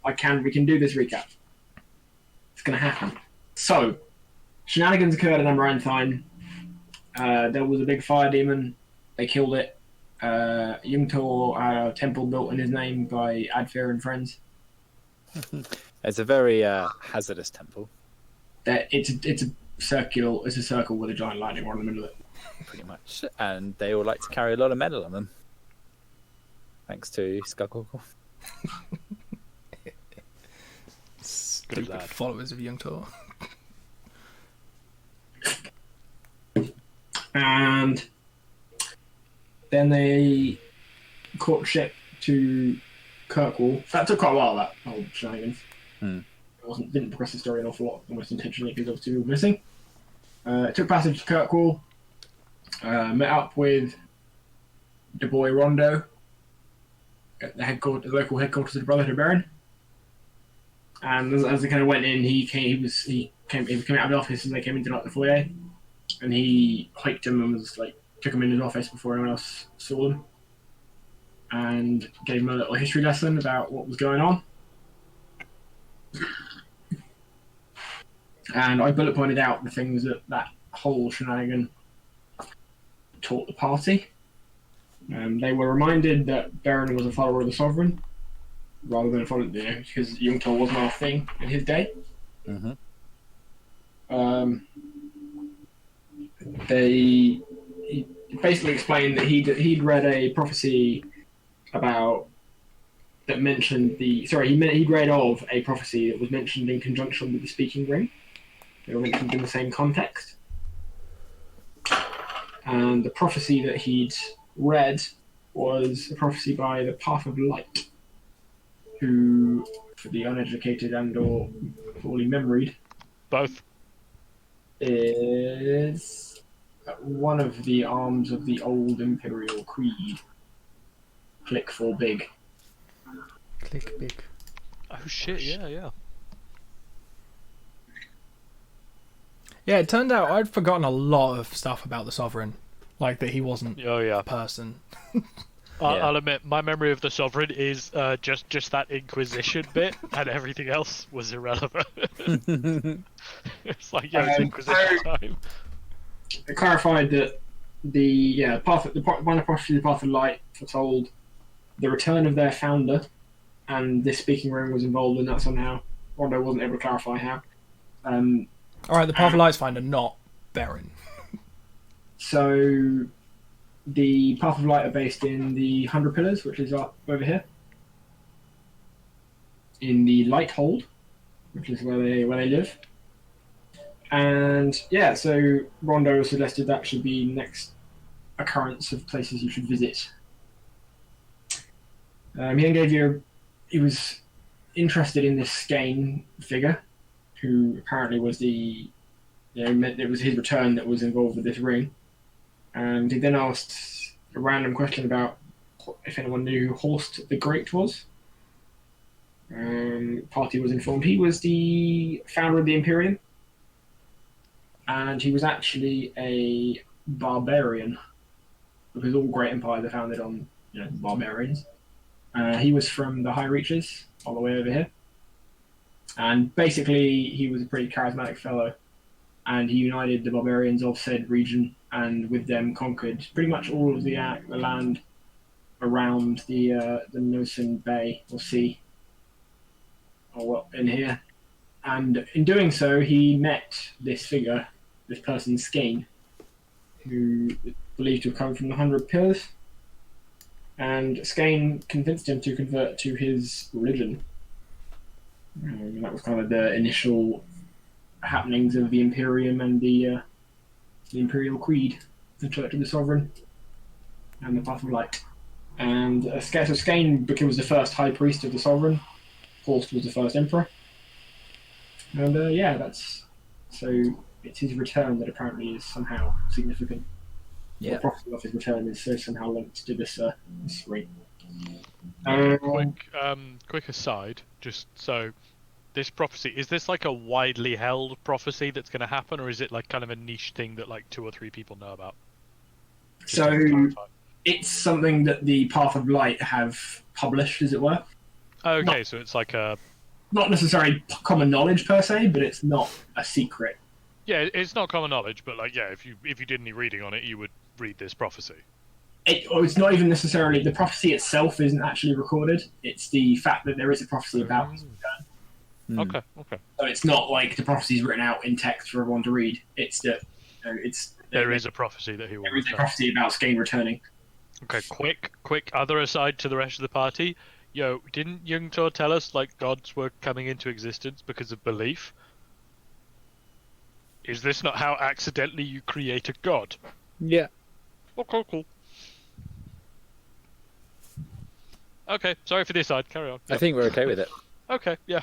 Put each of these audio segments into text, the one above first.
We can do this recap. It's going to happen. So, shenanigans occurred in Amaranthine. There was a big fire demon. They killed it. Yungtor had a temple built in his name by Adfir and friends. It's a very hazardous temple. It's a circle with a giant lightning rod in the middle of it. Pretty much. And they all like to carry a lot of metal on them. Thanks to Skullcockle. Stupid followers of Young Tor. And then they caught ship to Kirkwall. That took quite a while, that whole shenanigans. Didn't progress the story an awful lot, almost intentionally, because obviously we were missing. Took passage to Kirkwall. Met up with the boy Rondo at the local headquarters of the Brotherhood of Baron. And as they kind of went in, he came out of the office and they came into like the foyer, and he hiked him and was like took him in his office before anyone else saw them, and gave him a little history lesson about what was going on. And I bullet pointed out the things that whole shenanigan taught the party. They were reminded that Baron was a follower of the Sovereign, rather than a follower, because Yungtor wasn't our thing in his day. He basically explained that he'd read a prophecy about that mentioned he'd read of a prophecy that was mentioned in conjunction with the speaking ring. They were mentioned in the same context. And the prophecy that he'd read was a prophecy by the Path of Light, who, for the uneducated and or poorly memoried, both, is one of the arms of the old Imperial Creed. Click for big. Click big. Oh shit! Yeah. Yeah, it turned out I'd forgotten a lot of stuff about the Sovereign, like that he wasn't a person. I'll admit, my memory of the Sovereign is just that Inquisition bit, and everything else was irrelevant. It's like, it's Inquisition time. It clarified that one of the prophecies of the Path of Light foretold the return of their founder, and this speaking ring was involved in that somehow. Rondo wasn't able to clarify how. Alright, the Path of Light's finder, not Baron. So, the Path of Light are based in the 100 Pillars, which is up over here. In the Light Hold, which is where they live. And, so Rondo suggested that should be next occurrence of places you should visit. He then he was interested in this Skane figure, who apparently was it was his return that was involved with this ring. And he then asked a random question about if anyone knew who Horst the Great was. Party was informed he was the founder of the Imperium, and he was actually a barbarian, because all great empires are founded on barbarians. He was from the High Reaches, all the way over here. And basically, he was a pretty charismatic fellow, and he united the barbarians of said region, and with them conquered pretty much all of the land around the Nosen Bay or Sea, in here. And in doing so, he met this figure, this person Skane, who believed to have come from the 100 Pillars. And Skane convinced him to convert to his religion. And that was kind of the initial happenings of the Imperium and the Imperial Creed, the Church of the Sovereign, and the Path of Light. And so Skane was the first High Priest of the Sovereign. Horst was the first Emperor. And it's his return that apparently is somehow significant. The prophecy of his return is somehow linked to this ring. Quick aside, just so this prophecy, is this like a widely held prophecy that's going to happen, or is it like kind of a niche thing that like 2 or 3 people know about? It's something that the Path of Light have published, as it were. Okay, so it's like not necessarily common knowledge per se, but it's not a secret. Yeah, it's not common knowledge, but like, yeah, if you did any reading on it, you would read this prophecy. It's not even necessarily the prophecy itself isn't actually recorded. It's the fact that there is a prophecy about his return. Okay. So it's not like the prophecy is written out in text for everyone to read. It's that There is a prophecy that he will there is a return. prophecy about Skane returning. Okay, quick other aside to the rest of the party. Yo, didn't Yungtor tell us like gods were coming into existence because of belief? Is this not how accidentally you create a god? Yeah. Okay, cool. Okay, sorry for the aside. Carry on. I think we're okay with it. Okay, yeah.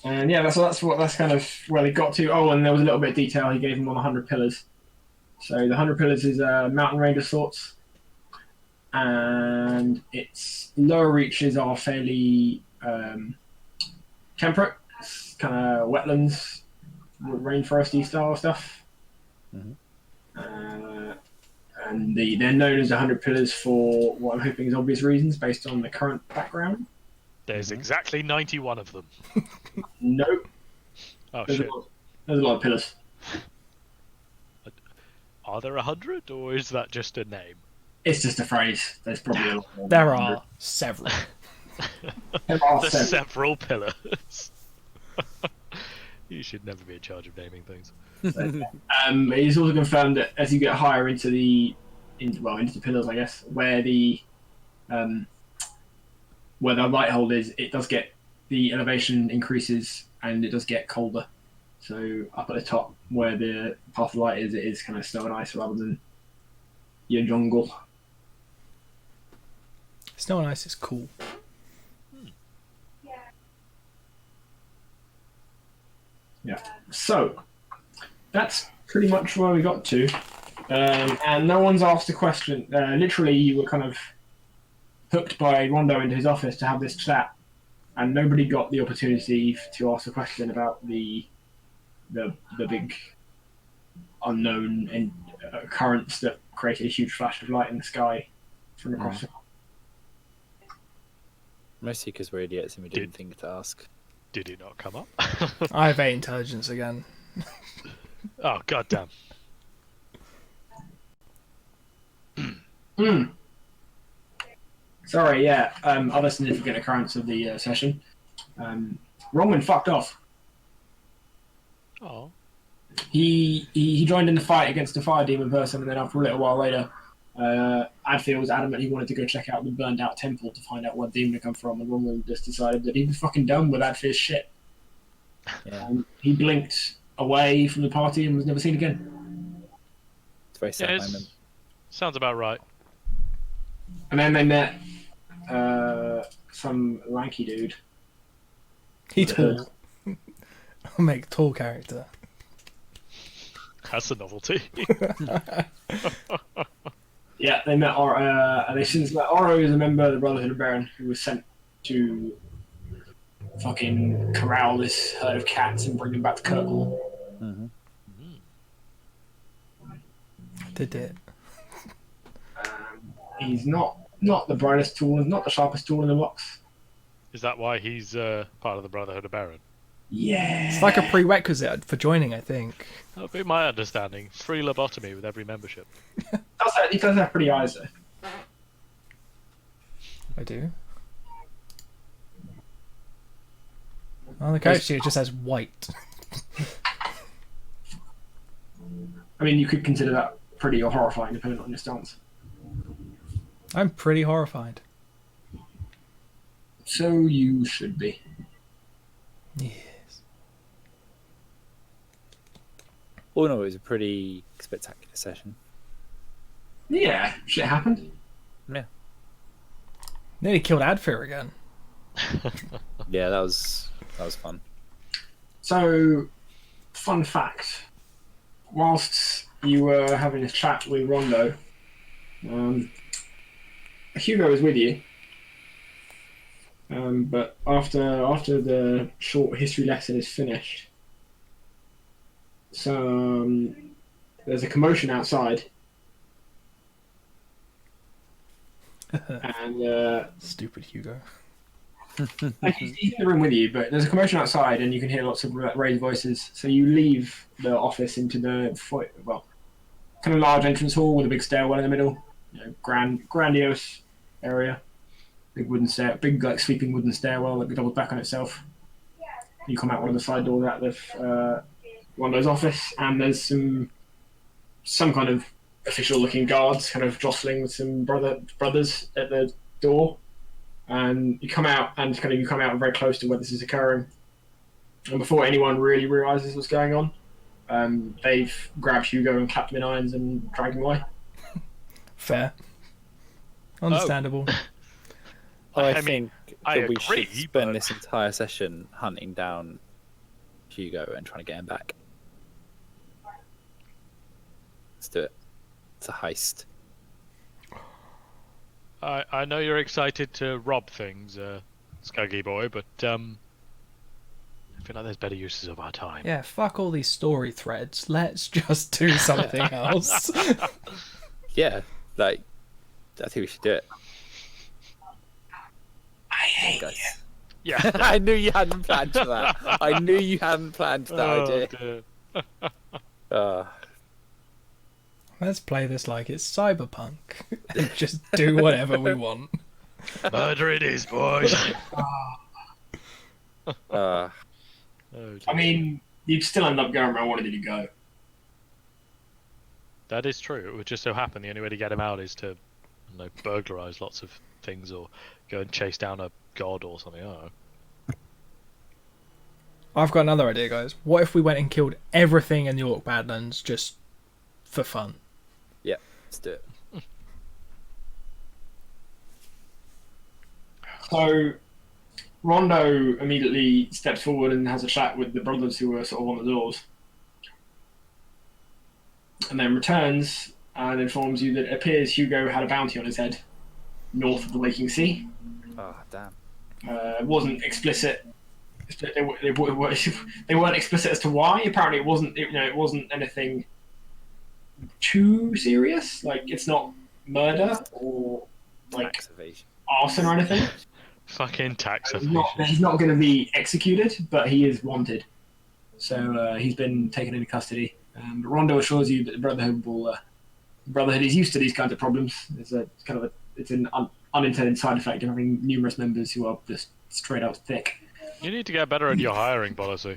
And yeah, that's kind of where they got to. Oh, and there was a little bit of detail he gave them on the 100 Pillars. So the 100 Pillars is a mountain range of sorts, and its lower reaches are fairly temperate. It's kind of wetlands, rainforesty style stuff. Mhm. And they're known as the 100 Pillars for what I'm hoping is obvious reasons based on the current background. There's exactly 91 of them. Nope. Oh There's, shit. there's a lot of pillars. Are there 100, or is that just a name? It's just a phrase. There's probably a lot more. There are several. There are The several. several pillars. You should never be in charge of naming things. It's also confirmed that as you get higher into the pillars, I guess, where the light hold is, it does get the elevation increases and it does get colder. So up at the top, where the path of light is, it is kind of snow and ice rather than your jungle. Snow and ice is cool. Yeah. So that's pretty much where we got to, and no one's asked a question. Literally, you were kind of hooked by Rondo into his office to have this chat, and nobody got the opportunity to ask a question about the big unknown and currents that created a huge flash of light in the sky from across the. Mostly because we're idiots and we didn't think to ask. Did it not come up? I have 8 intelligence again. Oh, goddamn. Sorry, yeah. Other significant occurrence of the session. Roman fucked off. Oh. He joined in the fight against the fire demon person, and then after a little while later, Adfir was adamant he wanted to go check out the burned out temple to find out where the demon had come from, and Roman just decided that he was fucking done with Adfir's shit. Yeah. He blinked away from the party and was never seen again. It's a very sad Yeah, moment. sounds about right. And then they met some lanky dude. He tall. I'll make tall character. That's a novelty. Yeah, they met Oro. They since met Oro is a member of the Brotherhood of Baron who was sent to fucking corral this herd of cats and bring them back to Kirkwall. Mm-hmm. Did it. He's not the brightest tool, not the sharpest tool in the box. Is that why he's part of the Brotherhood of Baron? Yeah. It's like a prerequisite for joining, I think. That would be my understanding. Free lobotomy with every membership. He does have pretty eyes though. I do. On the coach sheet, it just says white. I mean, you could consider that pretty or horrifying, depending on your stance. I'm pretty horrified. So you should be. Yes. All in all, it was a pretty spectacular session. Yeah, shit happened. Yeah. Nearly killed Adfir again. Yeah, that was fun. So, fun fact: whilst you were having a chat with Rondo, Hugo was with you. But after the short history lesson is finished, there's a commotion outside, and Stupid Hugo. Like, he's in the room with you, but there's a commotion outside, and you can hear lots of raised voices. So you leave the office into the kind of large entrance hall with a big stairwell in the middle. Grandiose area. Big wooden big like sweeping wooden stairwell that doubles back on itself. You come out one of the side doors out of Rondo's office, and there's some kind of official-looking guards kind of jostling with some brothers at the door. And you come out, and you come out very close to where this is occurring. And before anyone really realizes what's going on, they've grabbed Hugo and clapped him in irons and dragged him away. Fair. Understandable. I think I that we agree, should spend but- this entire session hunting down Hugo and trying to get him back. Let's do it. It's a heist. I know you're excited to rob things, Scuggy boy, but I feel like there's better uses of our time. Yeah, fuck all these story threads. Let's just do something else. Yeah, like, I think we should do it. I hate Guys. you. Yeah. I knew you hadn't planned for that. I knew you hadn't planned for that idea. Dear. Let's play this like it's cyberpunk. Just do whatever we want. Murder it is, boys. Uh, Oh, dear. I mean, you'd still end up going where I wanted you to go. That is true. It would just so happen the only way to get him out is to, burglarize lots of things or go and chase down a god or something. I don't know. I've got another idea, guys. What if we went and killed everything in the York Badlands just for fun? yeah, let's do it. So Rondo immediately steps forward and has a chat with the brothers who were sort of on the doors. And then returns and informs you that it appears Hugo had a bounty on his head north of the Waking Sea. Oh, damn. It wasn't explicit. They weren't explicit as to why. Apparently, it wasn't anything too serious. Like, it's not murder or like Tax evasion. arson or anything. Fucking tax He's not going to be executed, but he is wanted. So he's been taken into custody. But Rondo assures you that the Brotherhood is used to these kinds of problems. It's an unintended side effect of having numerous members who are just straight up thick. You need to get better at your hiring policy.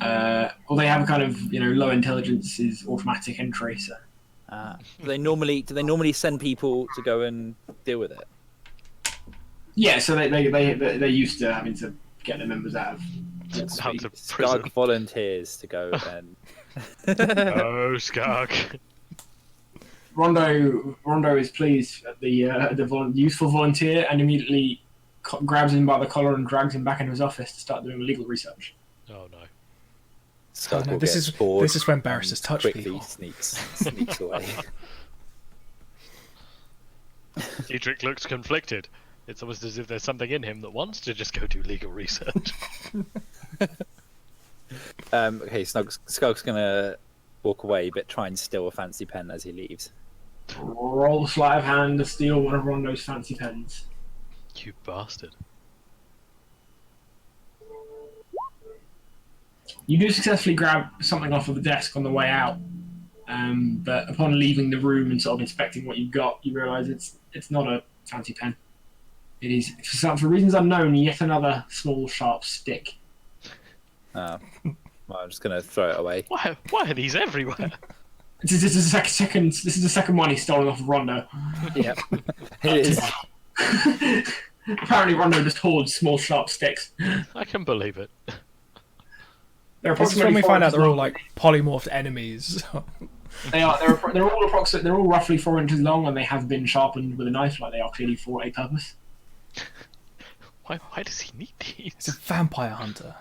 Well, they have a kind of low intelligence is automatic entry. So Do they normally send people to go and deal with it? yeah, so they're used to having to get their members out of. Out to Skug prison. volunteers to go and Oh, Skug. Rondo is pleased at the useful volunteer and immediately grabs him by the collar and drags him back into his office to start doing legal research. Oh no. Skug no, will this get is- bored this is when and barristers touch quickly people. sneaks away. Dietrich looks conflicted. It's almost as if there's something in him that wants to just go do legal research. Okay, Skug's gonna walk away, but try and steal a fancy pen as he leaves. Roll sleight of hand to steal one of Rondo's fancy pens. You bastard. You do successfully grab something off of the desk on the way out, but upon leaving the room and sort of inspecting what you've got, you realise it's not a fancy pen. It is, for reasons unknown, yet another small sharp stick. Well, I'm just gonna throw it away. Why are these everywhere? This is the second one he's stolen off of Rondo. Yeah, it is. Apparently, Rondo just hoards small sharp sticks. I can believe it. They're This is when we approximately find out 4 they're all inches like polymorphed enemies. They are. They're all approximate. They're all roughly 4 inches long, and they have been sharpened with a knife, like they are clearly for a purpose. Why does he need It's these? a vampire hunter.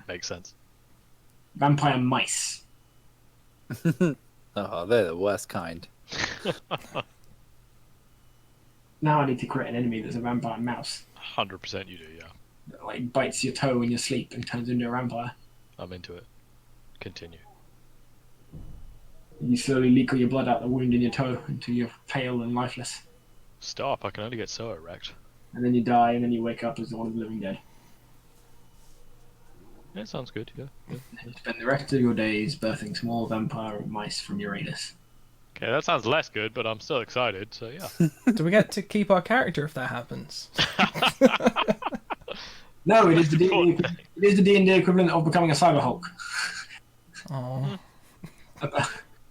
Makes sense. Vampire mice. Oh, they're the worst kind. Now I need to create an enemy that's a vampire mouse 100% you do, yeah. that like bites your toe in your sleep and turns into a vampire. I'm into it. Continue. You slowly leak all your blood out the wound in your toe until you're pale and lifeless. Stop, I can only get so erect. and then you die, and then you wake up as one of the living dead. Yeah, sounds good. Yeah. And you spend the rest of your days birthing small vampire mice from Uranus. Okay, that sounds less good, but I'm still excited. So yeah. Do we get to keep our character if that happens? No, it is the D&D. It is the D&D equivalent of becoming a cyber Hulk. Oh,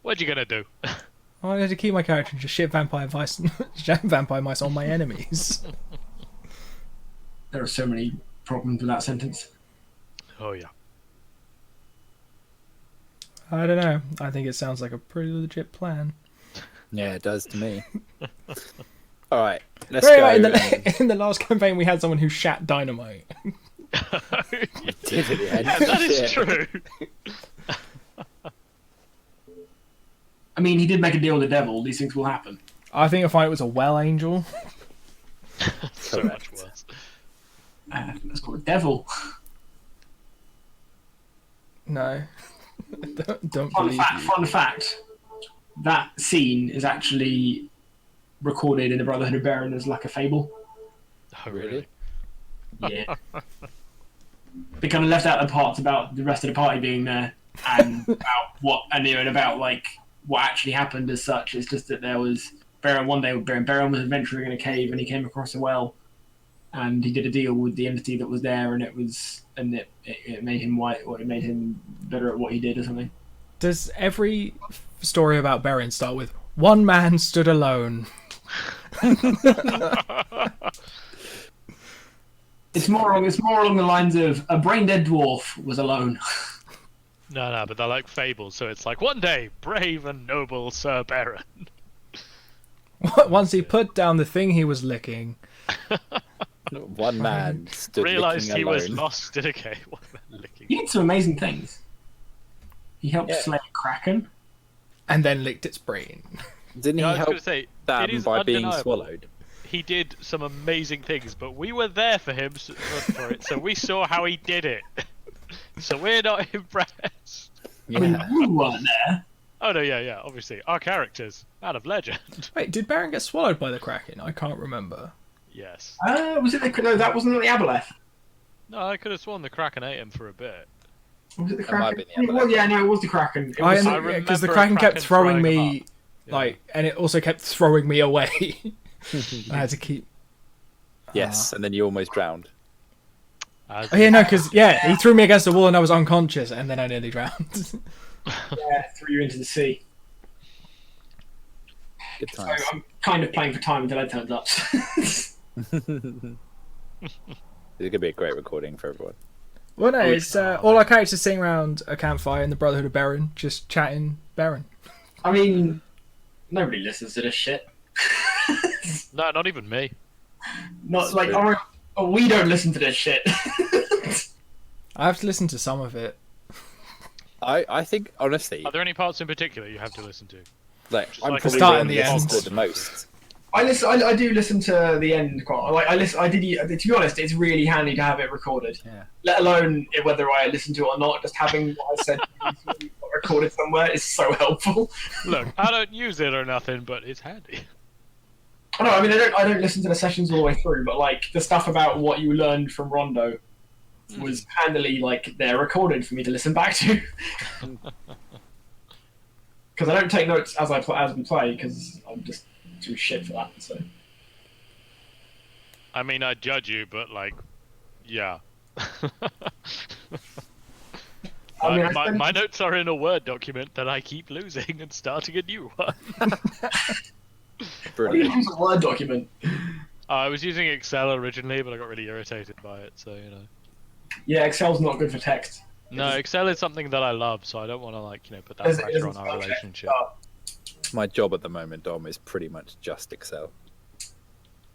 What you gonna do? I need to keep my character and just shit vampire mice on my enemies. There are so many problems with that sentence. Oh yeah. I don't know. I think it sounds like a pretty legit plan. Yeah, it does to me. All right, let's Very go. right, and- in the last campaign, we had someone who shat dynamite. Did it, yeah. Yeah, that is Shit. true. I mean, he did make a deal with the devil. These things will happen. I think if I was a well angel. So much worse. That's called a devil. No. Don't Fun believe fact, you. fun fact. That scene is actually recorded in the Brotherhood of Baron as like a fable. Oh Really? really? Yeah. They kind of left out the parts about the rest of the party being there and about like what actually happened as such. It's just that there was Baron one day. Baron was adventuring in a cave and he came across a well, and he did a deal with the entity that was there, and it made him white, or it made him better at what he did or something. Does every story about Beren start with one man stood alone? It's more along the lines of a brain dead dwarf was alone. No, but they're like fables, so it's like one day, brave and noble Sir Baron. Once he put down the thing he was licking. One man stood Realised licking he was alone. lost in a cave. One man licking. He did some amazing things. He helped Yeah. slay a kraken. And then licked its brain. Didn't Yeah, I he was help going to say, it them is by being undeniable. swallowed? He did some amazing things, but we were there for him for it, so we saw how he did it. So we're not impressed. I mean, Yeah. you weren't there. Oh no, yeah, obviously our characters out of legend. Wait, did Beren get swallowed by the Kraken? I can't remember. Yes. Was it the... No, that wasn't the Aboleth. No, I could have sworn the Kraken ate him for a bit. Was it the That might Kraken? have been the Well, Aboleth. yeah, no, it was the Kraken. It I was, remember because the a Kraken kept Kraken throwing throwing him me, up. Yeah. like, and it also kept throwing me away. I had to keep. Yes, and then you almost drowned. As Oh yeah, no, because he threw me against the wall and I was unconscious, and then I nearly drowned. yeah, threw you into the sea. Good So times. I'm kind of playing for time until Ed turns up. It's gonna be a great recording for everyone. Well, no, it's all our characters sitting around a campfire in the Brotherhood of Beren, just chatting Beren. I mean, nobody listens to this shit. No, not even me. Not That's like true. we don't listen to this shit. I have to listen to some of it. I think honestly, Are there any parts in particular you have to listen to? like Just I'm like probably start the and one the who listens end. to it the most. I do listen to the end quite. Like I listen. I did. To be honest, it's really handy to have it recorded. Yeah. Let alone whether I listen to it or not. Just having what I said recorded somewhere is so helpful. Look, I don't use it or nothing, but it's handy. I know. I mean, I don't listen to the sessions all the way through, but like the stuff about what you learned from Rondo was handily like they're recorded for me to listen back to. Because I don't take notes as we play because I'm just too shit for that. So I mean, I judge you, but like, yeah. I mean, my notes are in a Word document that I keep losing and starting a new one. I Brilliant. use a Word document. I was using Excel originally, but I got really irritated by it, so you know. Yeah, Excel's not good for text. No, Excel is something that I love, so I don't want to like, put that It pressure doesn't on our spell check relationship. stuff. My job at the moment, Dom, is pretty much just Excel.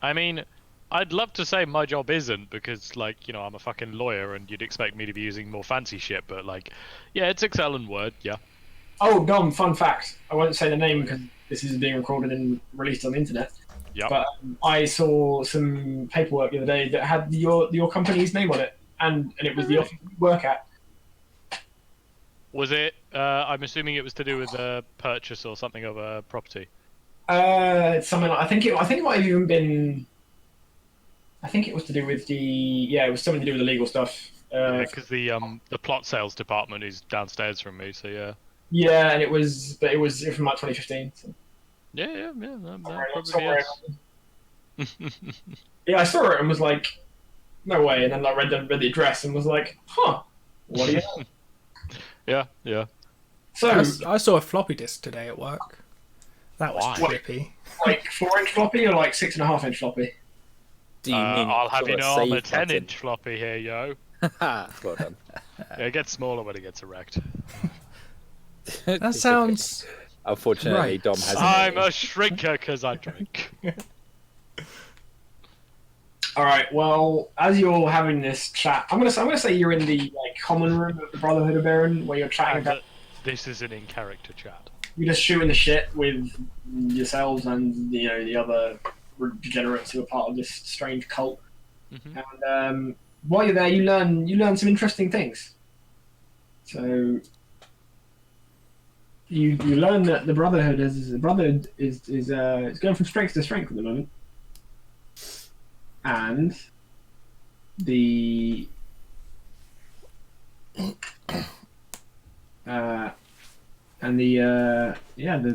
I mean, I'd love to say my job isn't because, like, I'm a fucking lawyer and you'd expect me to be using more fancy shit, but like, yeah, it's Excel and Word, yeah. Oh, Dom, fun fact. I won't say the name because this is being recorded and released on the internet. Yep. But I saw some paperwork the other day that had your company's name on it, and it was the office you work at. Was it? I'm assuming it was to do with a purchase or something of a property. Something like, I think it might have even been. I think it was to do with it was something to do with the legal stuff. Because the plot sales department is downstairs from me, so yeah. Yeah, and it was from like 2015. So Yeah, that probably somewhere is. yeah, I saw it and was like, no way. And then I read the address and was like, huh, what do you know? Yeah. So, I saw a floppy disk today at work. That was Why? trippy. like 4-inch floppy or like 6.5-inch floppy? Do you mean I'll have you sort of know I'm a save button? 10-inch floppy here, yo. Well done. Yeah, it gets smaller when it gets erect. That sounds. Unfortunately, Right. Dom hasn't. I'm a shrinker because I drink. All right. Well, as you're having this chat, I'm gonna say you're in the like common room of the Brotherhood of Erin, where you're chatting And about. this is an in-character chat. You're just shooting the shit with yourselves and the other degenerates who are part of this strange cult. Mhm. And while you're there, you learn some interesting things. So you learn that the Brotherhood is going from strength to strength at the moment, and the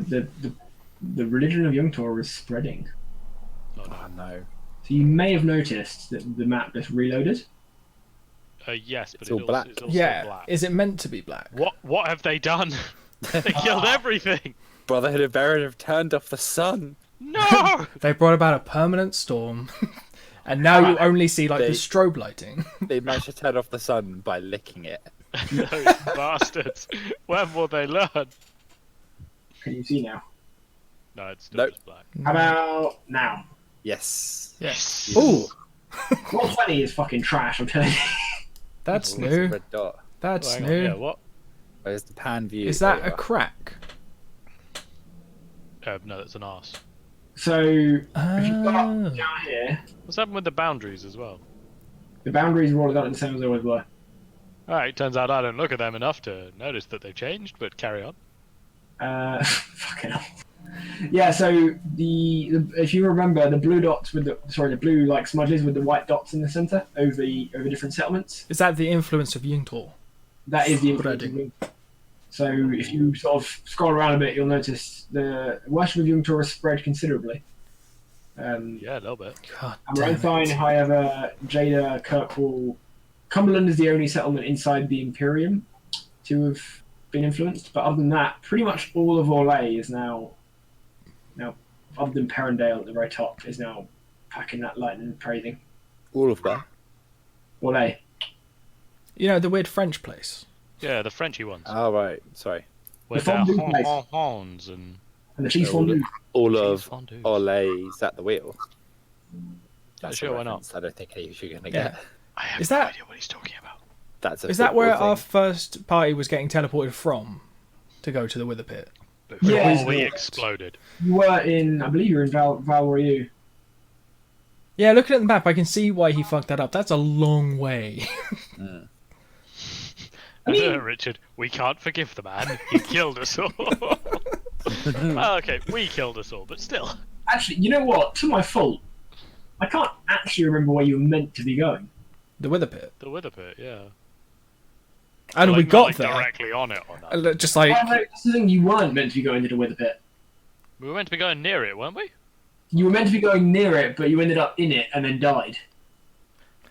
the religion of Yungtor is spreading. Oh, Oh no. no. So you may have noticed that the map just reloaded. Yes, but It's all black. it's also Yeah. black. Is it meant to be black? What have they done? They killed everything. Brotherhood of Baron have turned off the sun. No. They brought about a permanent storm, and now you only see like the They- strobe lighting. They managed to turn off the sun by licking it. Those bastards. When will they learn? Can you see now? No, it's still Nope. just black. How about now? Yes. Yes. Ooh. Roll 20 is fucking trash, I'm telling you. That's Oh, it's a new. red dot. That's Hang on, new. yeah, what? Where's the pan view? Is that There a you are. crack? No, that's an arse. So, if you go Ah. up down here, What's happened with the boundaries as well? the boundaries are all done the same as they always were. Alright, turns out I don't look at them enough to notice that they've changed, but carry on. Fucking hell. Yeah, so if you remember the blue dots with the blue like smudges with the white dots in the center over different settlements, Is that the influence of Yungtor? that is the influence Spreading. of Yungtor. So if you sort of scroll around a bit, you'll notice the worship of Yungtor has spread considerably. Yeah, a little bit. God damn Amaranthine, it. however, Jada, Kirkwall, Cumberland is the only settlement inside the Imperium to have been influenced. But other than that, pretty much all of Orlais is now, other than Perrendale at the very top, is now packing that lightning and praising. All of that. Orlais. You know the weird French place. Yeah, the Frenchy ones. Oh right. Sorry. With the their fondue place. horns and And the cheese So all fondue. All cheese of fondue. Ole's at the wheel. That's sure, a why not? reference I don't think any of you are going to Yeah. get. I have Is no that- idea what he's talking about. That's a Is that where football our thing. first party was getting teleported from to go to the Wither Pit? Before Yes. we exploded. You were in, I believe you were in Val Royeaux. Yeah, looking at the map, I can see why he fucked that up. That's a long way. I mean- Richard, we can't forgive the man. He killed us all. Well, okay, we killed us all, but still. Actually, you know what? To my fault, I can't actually remember where you were meant to be going. The Wither Pit. The Wither Pit, yeah. And Like, we not, got like, there. directly on it or not. Just like, Oh, no, that's the thing, you weren't meant to be going to the Wither Pit. We were meant to be going near it, weren't we? You were meant to be going near it, but you ended up in it and then died.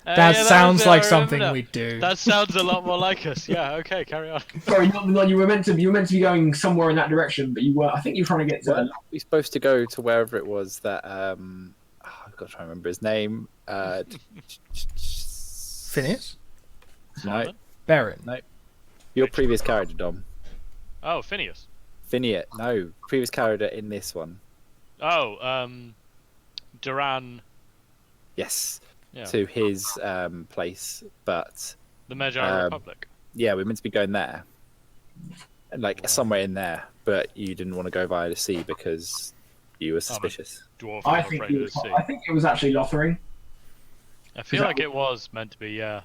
that yeah, sounds was it, like I remember something now. we'd do. That sounds a lot more like us. Yeah, okay, carry on. Sorry, not you were meant to be going somewhere in that direction, but you were. I think you were trying to get to. Weren't we supposed to go to wherever it was that I've got to try and remember his name. Phineas? No, Baron. your previous character, Dom. Oh, Phineas. Phineas. No, previous character in this one. Oh, Duran. Yes, Yeah. to his place, but The Magi Republic. yeah, we're meant to be going there, like somewhere in there, but you didn't want to go via the sea because you were suspicious. Dwarf, I I'm think afraid it of was. the sea. I think it was actually Lothering. I feel that like it was meant to be, yeah.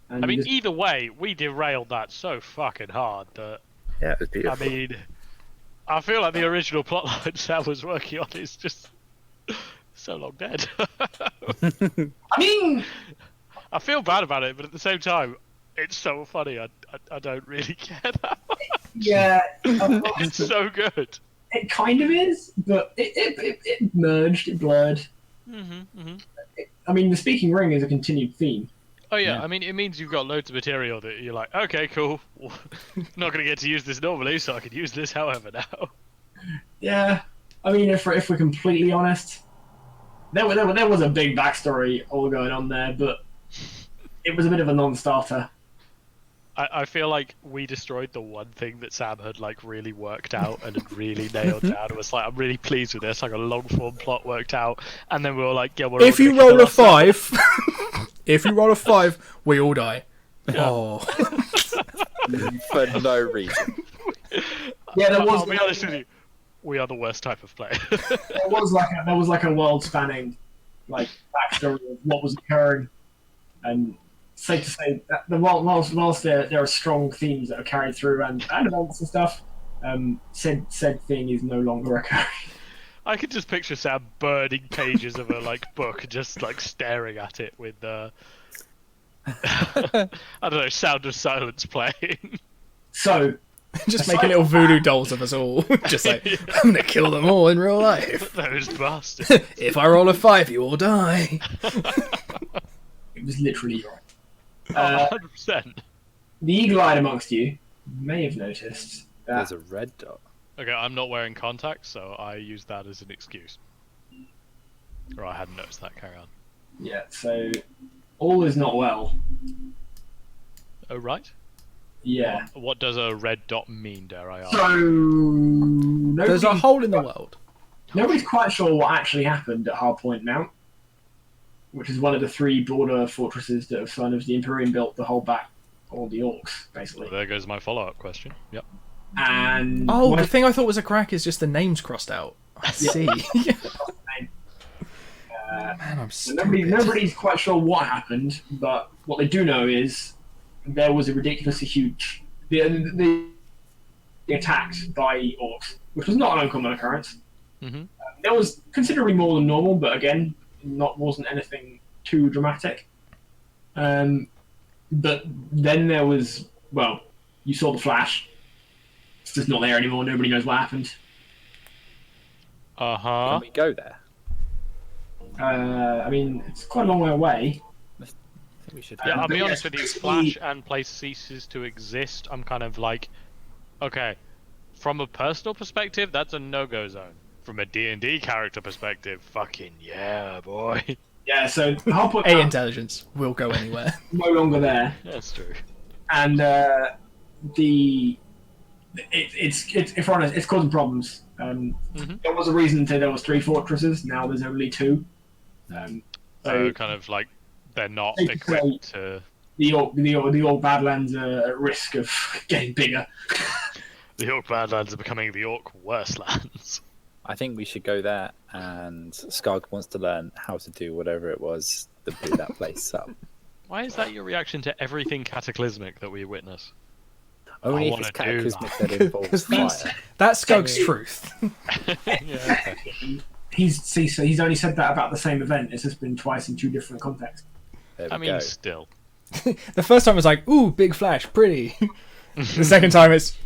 And I mean, just- either way, we derailed that so fucking hard that, Yeah, it was I beautiful. mean, I feel like the original plotline Sam was working on is just So long dead. I mean, I feel bad about it, but at the same time, it's so funny. I don't really care that much. yeah, It's so good. it kind of is, but it merged, it blurred. I mean, the speaking ring is a continued theme. Oh yeah, Yeah. I mean, it means you've got loads of material that you're like, okay, cool. Not gonna get to use this normally, so I can use this however now. Yeah, I mean, if we're completely honest, there was a big backstory all going on there, but it was a bit of a non-starter. I feel like we destroyed the one thing that Sam had like really worked out and had really nailed down. It was like, I'm really pleased with this, like a long form plot worked out, and then we were like, yeah, we're If all you gonna roll kill a ourselves. 5, if you roll a 5, we all die. Oh, For no reason. Yeah, there was. I'll be honest with you, we are the worst type of player. There was like a world-spanning like backstory of what was occurring, and safe to say that whilst there are strong themes that are carried through and events and stuff, said thing is no longer occurring. I could just picture Sam burning pages of a like book, just like staring at it with I don't know, Sound of Silence playing. So just making little voodoo dolls of us all. Just like, I'm gonna kill them all in real life. Those bastards. If I roll a 5, you all die. it was literally right. 100%. The eagle-eyed amongst you may have noticed that There's a red dot. Okay, I'm not wearing contacts, so I use that as an excuse. Or I hadn't noticed that. Carry on. yeah, so all is not well. Oh right. Yeah. What does a red dot mean, dare I ask? So There's a hole in the world. nobody's quite sure what actually happened at Hardpoint Mount, which is one of the 3 border fortresses that have kind of the Imperium built to hold back all the orcs, basically. Well, there goes my follow-up question. Yep. And Oh, when- the thing I thought was a crack is just the names crossed out. I see. Man, I'm stupid. nobody's quite sure what happened, but what they do know is there was a ridiculously huge the attacked by orcs, which was not an uncommon occurrence. Mhm. There was considerably more than normal, but again, wasn't anything too dramatic. But then there was, well, you saw the flash. It's just not there anymore. Nobody knows what happened. Can we go there? I mean, it's quite a long way away. I think we should. Yeah, I'll but be yeah, honest with you. basically- Flash and place ceases to exist. I'm kind of like, okay, from a personal perspective, that's a no-go zone. From a D&D character perspective, fucking yeah, boy. Yeah, so Hardpoint A Mount intelligence will go anywhere. no longer there, That's true. and if we're honest, it's causing problems. There was a reason to there was 3 fortresses. Now there's only 2. So kind of like they're not Safe to equipped to. the Orc Badlands are at risk of getting bigger. The Orc Badlands are becoming the Orc Worstlands. I think we should go there, and Skog wants to learn how to do whatever it was that blew that place up. Why is that your reaction to everything cataclysmic that we witness? Only if wanna it's do cataclysmic that. that involves fire. That's Skog's truth. Yeah, okay. He's only said that about the same event. It's just been twice in 2 different contexts. There we I mean, go. still. The first time was like, ooh, big flash, pretty. The second time it's,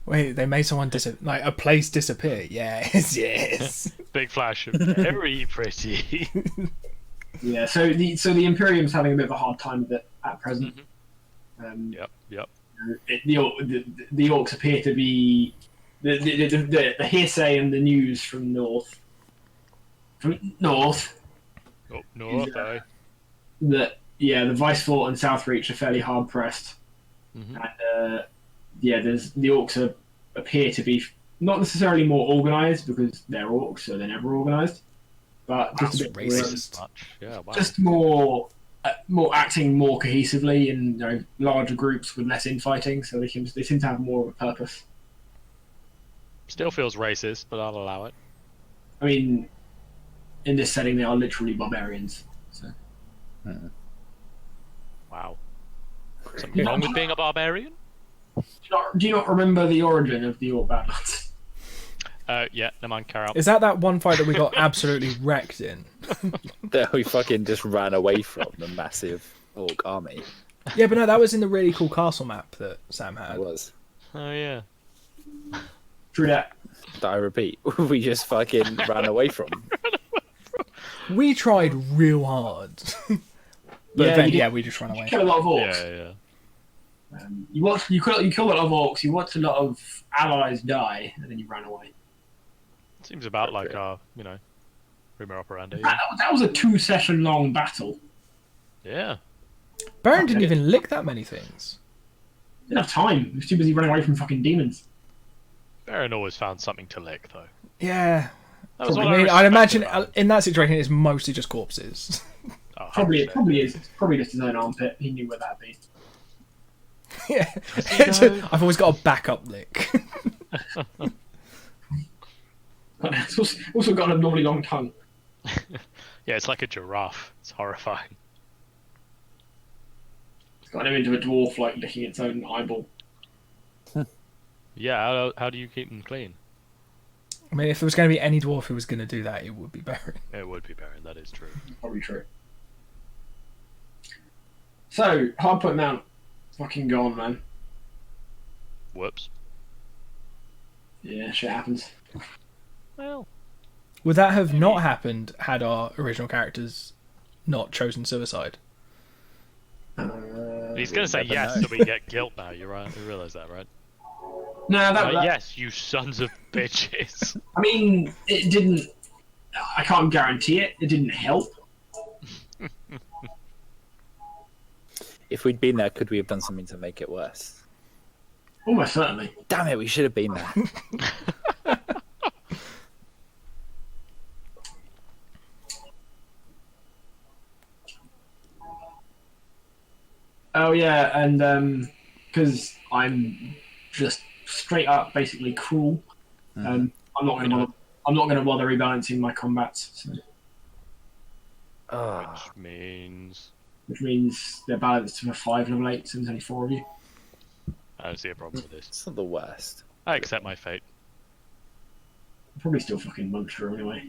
wait, they made someone like a place disappear. Yes, yes. Big Flash, very pretty. Yeah, so the Imperium's having a bit of a hard time with it at present. Yep. The orcs appear to be the hearsay and the news from north. Up north, eh? That the Vice Fort and South Reach are fairly hard pressed, and there's the orcs appear to be not necessarily more organised because they're orcs, so they're never organised, but just a bit racist. Much. Yeah, wow. just more acting more cohesively in larger groups with less infighting, so they seem to have more of a purpose. Still feels racist, but I'll allow it. I mean, in this setting, they are literally barbarians. So. Wow. Something wrong with being a barbarian? Do you not remember the origin of the Orc Badlands? Yeah, never mind, carry on. Is that one fight that we got absolutely wrecked in? That we fucking just ran away from the massive orc army. Yeah, but no, that was in the really cool castle map that Sam It had. was. Oh yeah. True that. That I repeat, we just fucking ran away from. We tried real hard. But Yeah, then, you did. yeah, we just ran away. Kill a lot of orcs. Yeah, yeah. You killed a lot of orcs. You watched a lot of allies die, and then you ran away. Seems about like our, rumor operandi. That was a 2-session long battle. Yeah. Baron didn't even lick that many things. Didn't have time. He was too busy running away from fucking demons. Baron always found something to lick, though. Yeah. That was what I mean, I'd respected imagine about him. in that situation it's mostly just corpses. Oh, Probably 100%. is. It's probably just his own armpit. He knew where that'd be. Yeah. know? I've always got a backup lick. It's also got an abnormally long tongue. Yeah, it's like a giraffe. It's horrifying. It's got an image of a dwarf like licking its own eyeball. Yeah, how do you keep them clean? I mean, if there was going to be any dwarf who was going to do that, it would be Baron. It would be Baron, that is true. Probably true. So, Hardpoint Mount. Fucking gone, man. Whoops. Yeah, shit happens. Well, Would that have not happened had our original characters not chosen suicide? he's going to say never yes, know. so we get guilt now. You realise that, right? No, that Yes, you sons of bitches. I mean, it didn't. I can't guarantee it. It didn't help. If we'd been there, could we have done something to make it worse? Almost certainly. Damn it, we should have been there. Oh yeah, and because I'm just straight up basically cruel. I'm not going to bother. I'm not going to bother rebalancing my combats, so, Oh, Which means which means they're balanced for 5 level 8s and there's only 4 of you. I don't see a problem with this. it's not the worst. I accept my fate. I'll probably still fucking munch through anyway.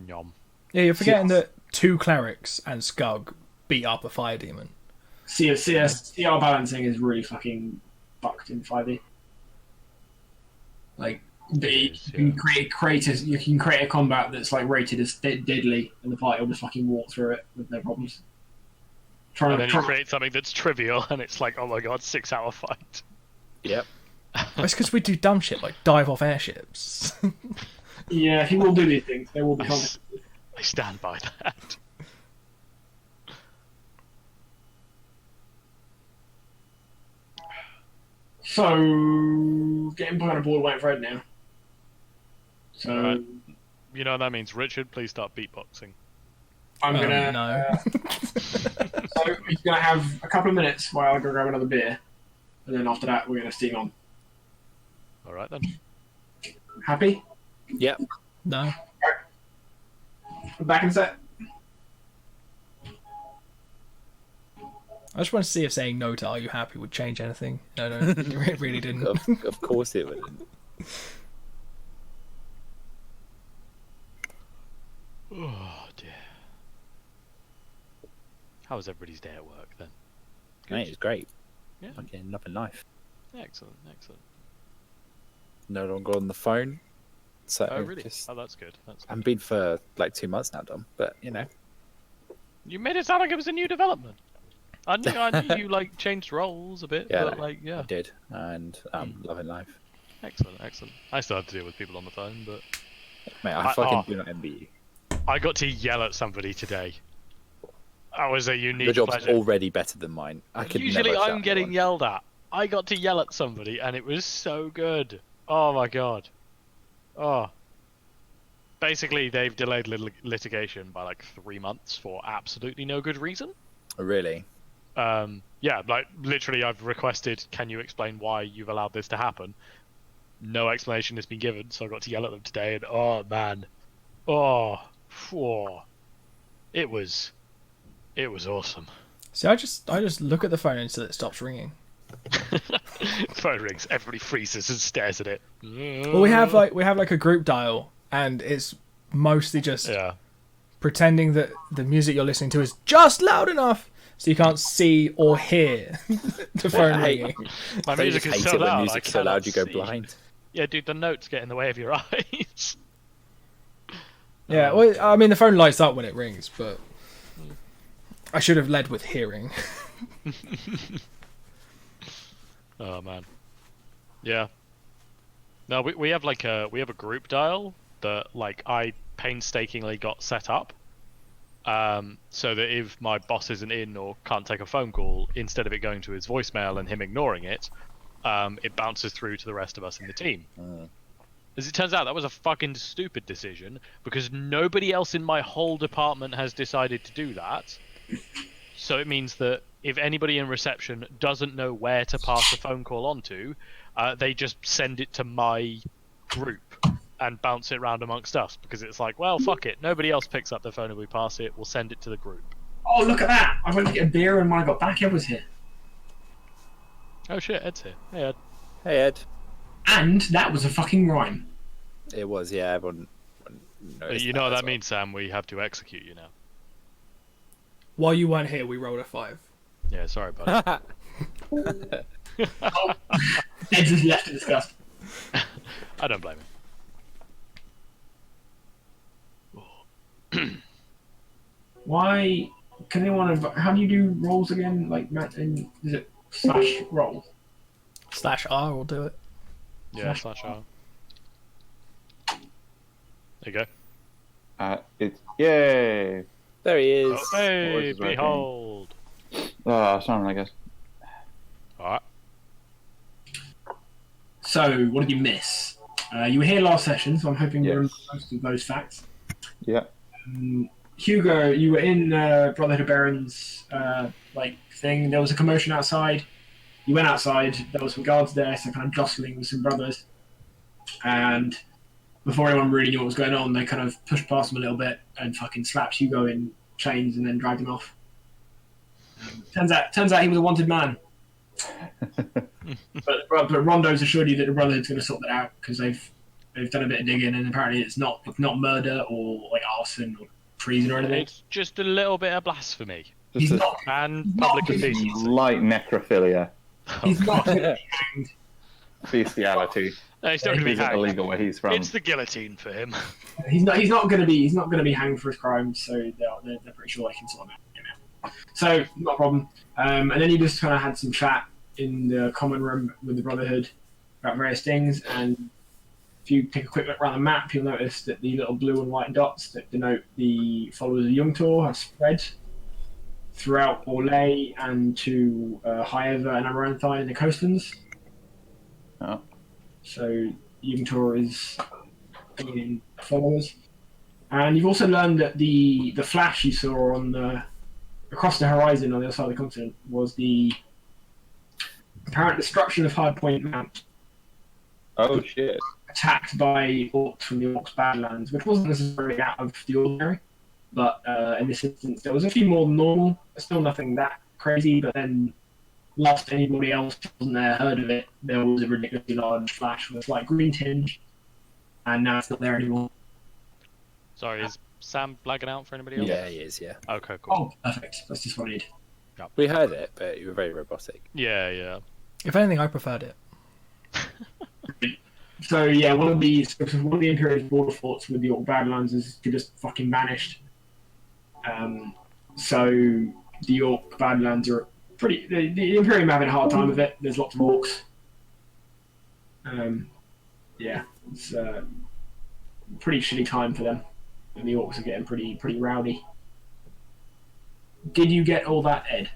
Yum. Yeah, you're forgetting that 2 clerics and Skug beat up a fire demon. CR balancing is really fucking fucked in 5e. Like, you can create a combat that's like rated as deadly, and the party will just fucking walk through it with no problems. And then you create something that's trivial, and it's like, oh my god, 6-hour fight. Yep. It's because we do dumb shit like dive off airships. Yeah, he will do these things. They will be I fun. I stand by that. So, getting behind a board waiting for Ed now. So, Alright. You know what that means, Richard? Please start beatboxing. I'm gonna. no. So he's gonna have a couple of minutes while I go grab another beer, and then after that we're gonna steam on. Alright then. Happy? Yep. No. I'm back in set. I just want to see if saying no to "Are you happy" would change anything. No, it really didn't. Of course it wouldn't. Oh dear. How was everybody's day at work then? Mate, it's great. Yeah. Fucking loving life. Excellent, excellent. No longer on the phone. So Oh really? just, Oh, that's good. That's I haven't good. been for like 2 months now, Dom. But you know, You made it sound like it was a new development. I knew you like changed roles a bit, Yeah, but no. like I yeah. did, and I'm loving life. Excellent, excellent. I still have to deal with people on the phone, but Mate, I fucking oh. do not envy you. I got to yell at somebody today. That was a unique Your job's pleasure. already better than mine. I could Usually never shut I'm getting anyone. yelled at. I got to yell at somebody and it was so good. Oh my god. Oh. Basically, they've delayed litigation by like 3 months for absolutely no good reason. Oh, really? Yeah, like literally I've requested, can you explain why you've allowed this to happen? No explanation has been given, so I got to yell at them today and oh man. Oh. Whoa. It was awesome. See, I just look at the phone until it stops ringing. Phone rings. Everybody freezes and stares at it. Well, we have like a group dial, and it's mostly just Yeah. pretending that the music you're listening to is just loud enough so you can't see or hear the phone I hate- ringing. My Don't you music just is hate so it when loud. music's I so loud cannot you go see. blind. Yeah, dude, the notes get in the way of your eyes. Yeah, well, I mean, the phone lights up when it rings, but I should have led with hearing. Oh man. Yeah. No, we have like a group dial that like I painstakingly got set up. So that if my boss isn't in or can't take a phone call, instead of it going to his voicemail and him ignoring it, it bounces through to the rest of us in the team. As it turns out, that was a fucking stupid decision because nobody else in my whole department has decided to do that. So it means that if anybody in reception doesn't know where to pass the phone call onto, they just send it to my group and bounce it around amongst us because it's like, well, fuck it. Nobody else picks up the phone if we pass it. We'll send it to the group. Oh, look at that! I went to get a beer, and when I got back, Ed was here. Oh shit, Ed's here. Hey Ed. Hey Ed. And that was a fucking rhyme. It was, yeah. Everyone noticed You know what as that well. means, Sam? We have to execute you now. While you weren't here, we rolled a 5. Yeah, sorry, buddy. Oh, Ed just left to disgust. I don't blame him. Why? Can anyone? How do you do rolls again? Like, is it slash roll? /R will do it. Yeah, /R. There you go. It's yay. There he is. Oh, hey, Voice is working. behold. Simon, I guess. Alright. So, what did you miss? You were here last session, so I'm hoping you remember Yes. most of those facts. Yeah. Hugo, you were in Brotherhood of Barons like thing. There was a commotion outside. You went outside. There was some guards there, so kind of jostling with some brothers. And before anyone really knew what was going on, they kind of pushed past him a little bit and fucking slapped Hugo in chains and then dragged him off. Turns out he was a wanted man. but Rondo's assured you that the Brotherhood's going to sort that out because they've done a bit of digging and apparently it's not murder or like arson or treason or anything. It's just a little bit of blasphemy. He's Just not. And public a indecency. light necrophilia, He's not going to be hanged. bestiality. No, he's not going to It be isn't hanged. illegal where he's from. It's the guillotine for him. He's not going to be hanged for his crimes. So they're pretty sure they can sort him out. So not a problem. And then he just kind of had some chat in the common room with the Brotherhood about various things. And if you take a quick look around the map, you'll notice that the little blue and white dots that denote the followers of Yungtor are spread throughout Orlais and to Haiva and Amaranthine in the coastlands. Oh. So Yungtor is gaining followers. And you've also learned that the flash you saw on across the horizon on the other side of the continent was the apparent destruction of High Point Mount, Oh shit. attacked by orcs from the Orcs Badlands, which wasn't necessarily out of the ordinary. But in this instance, there was a few more than normal. Still nothing that crazy, but then whilst anybody else wasn't there, heard of it, there was a ridiculously large flash with a slight green tinge, and now it's not there anymore. Sorry, is Sam blagging out for anybody else? Yeah, he is, yeah. Okay, cool. Oh, perfect. That's just what I need. We heard it, but you were very robotic. Yeah, yeah. If anything, I preferred it. So yeah, one of the Imperial's border forts with the Orc Badlands is just fucking vanished. So the Orc Badlands are pretty. The Imperium are having a hard time with it. There's lots of orcs. Yeah, it's a pretty shitty time for them, and the orcs are getting pretty rowdy. Did you get all that, Ed?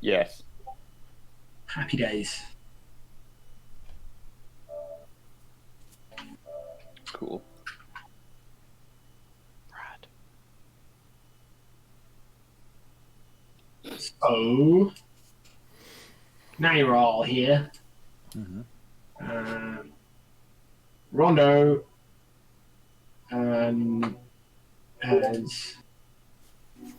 Yes. Happy days. Cool. Brad. So now you're all here. Rondo has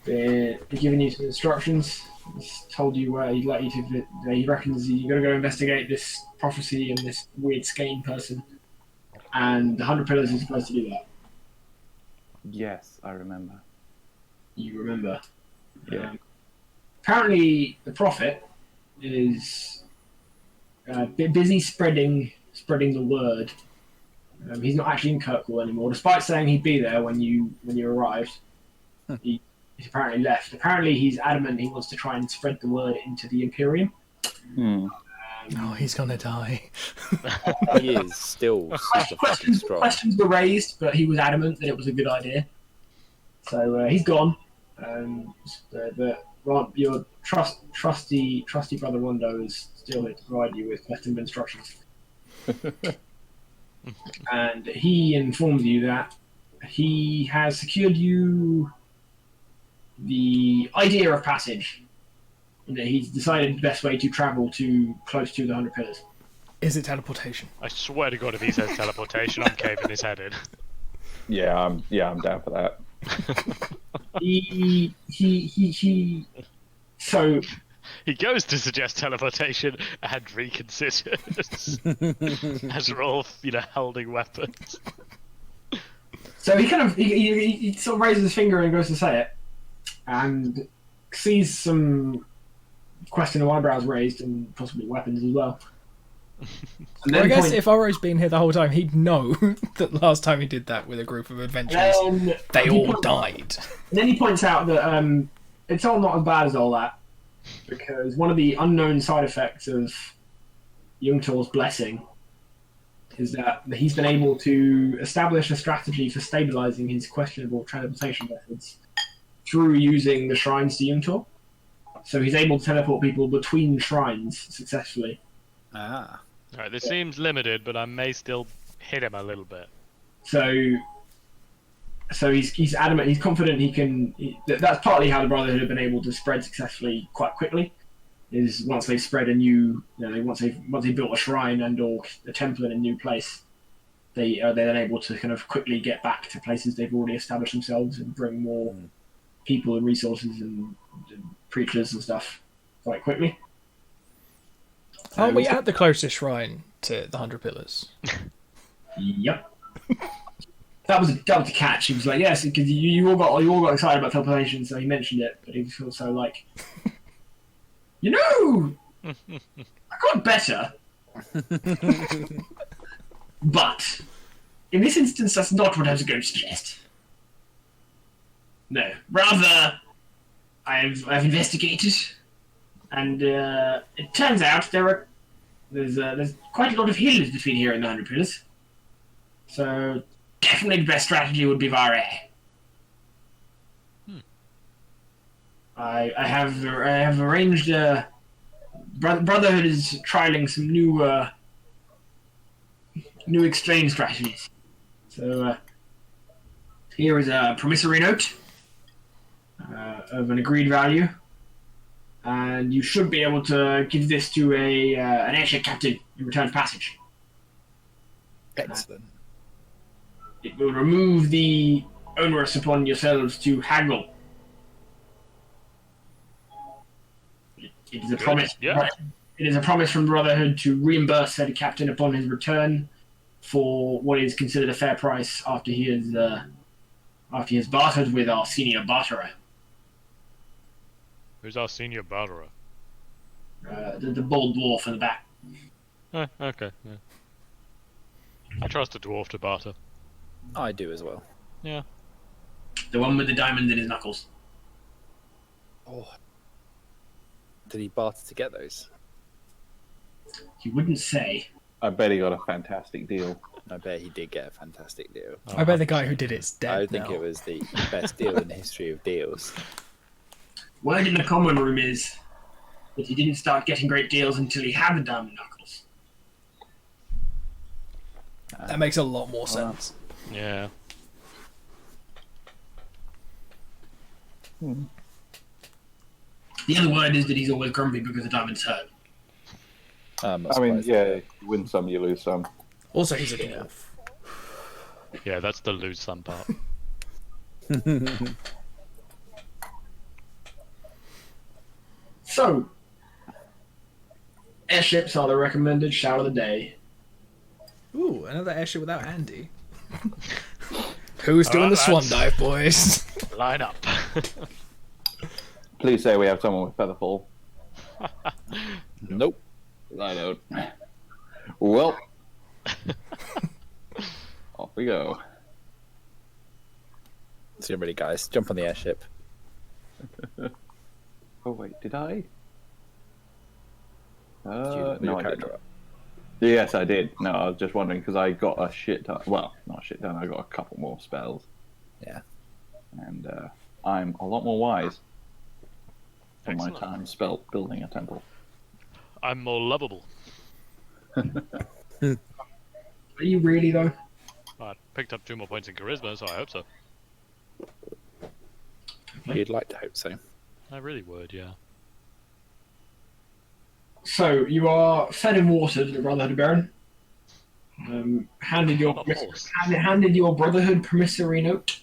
been giving you some instructions He's told you where he'd like you to. He reckons you're going to go investigate this prophecy and this weird Skane person, and the 100 Pillars is supposed to do that. Yes, I remember. You remember? Yeah. Apparently, the prophet is busy spreading the word. He's not actually in Kirkwall anymore, despite saying he'd be there when you arrived. He's apparently left. Apparently, he's adamant he wants to try and spread the word into the Imperium. Hmm. Oh, he's gonna die. He is still super fucking strong. Questions were raised, but he was adamant that it was a good idea. So he's gone. But your trusty brother Rondo is still here to provide you with questions and instructions. And he informs you that he has secured you the idea of passage. And that he's decided the best way to travel to close to the 100 Pillars. Is it teleportation? I swear to God, if he says teleportation, I'm caving his head in. Yeah, I'm down for that. So He goes to suggest teleportation and reconsiders as we're all, holding weapons. So he sort of raises his finger and goes to say it, and sees some questionable eyebrows raised and possibly weapons as well. And Well, I guess point- if Oro's been here the whole time, he'd know that last time he did that with a group of adventurers, they he all points- died. And then he points out that it's all not as bad as all that, because one of the unknown side effects of Yungtor's blessing is that he's been able to establish a strategy for stabilizing his questionable transportation methods through using the shrines to Yungtor. So he's able to teleport people between shrines successfully. Ah. Alright, this seems limited, but I may still hit him a little bit. So he's adamant, he's confident he can. That's partly how the Brotherhood have been able to spread successfully quite quickly. Is once they've spread a new, once they've built a shrine and or a temple in a new place, they're then able to kind of quickly get back to places they've already established themselves and bring more people and resources and preachers and stuff quite quickly. Aren't we at the closest shrine to the 100 Pillars? Yep. That was the catch. He was like, yes, because you all got excited about teleportation, so he mentioned it, but he was also like, I got better. But in this instance, that's not what I was going to suggest. No, rather, I've investigated, and it turns out there's quite a lot of hills between here and the 100 Pillars. So definitely the best strategy would be via air. I have arranged. Brotherhood is trialing some new exchange strategies. So here is a promissory note of an agreed value, and you should be able to give this to an airship captain in return for passage. Excellent. It will remove the onerous upon yourselves to haggle. It is a promise. Yeah. It is a promise from Brotherhood to reimburse said captain upon his return for what is considered a fair price after he has bartered with our senior barterer. Who's our senior barterer? The bald dwarf in the back. Okay. Yeah. I trust a dwarf to barter. I do as well. Yeah. The one with the diamonds in his knuckles. Oh. Did he barter to get those? He wouldn't say. I bet he got a fantastic deal. I bet he did get a fantastic deal. I bet the guy who did it's dead I think now. it was the best deal in the history of deals. Word in the common room is that he didn't start getting great deals until he had the diamond knuckles. That makes a lot more sense. Yeah. The other word is that he's always grumpy because the diamonds hurt. I'm not I mean, surprised. yeah, you win some, you lose some. Also, he's a dwarf. Yeah, that's the lose some part. So, airships are the recommended shout of the day. Ooh, another airship without Andy. Who's doing Alright, the swan lads. dive, boys? Line up. Please say we have someone with featherfall. Nope. I don't. Well, off we go. So you ready, guys? Jump on the airship. Oh wait, did I? You No, move your I character didn't. up. Yes, I did. No, I was just wondering because I got a shit ton. Well, not a shit ton. I got a couple more spells, Yeah. and I'm a lot more wise from my Excellent. time spelt building a temple. I'm more lovable. Are you really though? I picked up 2 more points in charisma, so I hope so. You'd like to hope so. I really would, yeah. So you are fed and watered, the Brotherhood Baron. Handed your On a horse. handed your Brotherhood promissory note.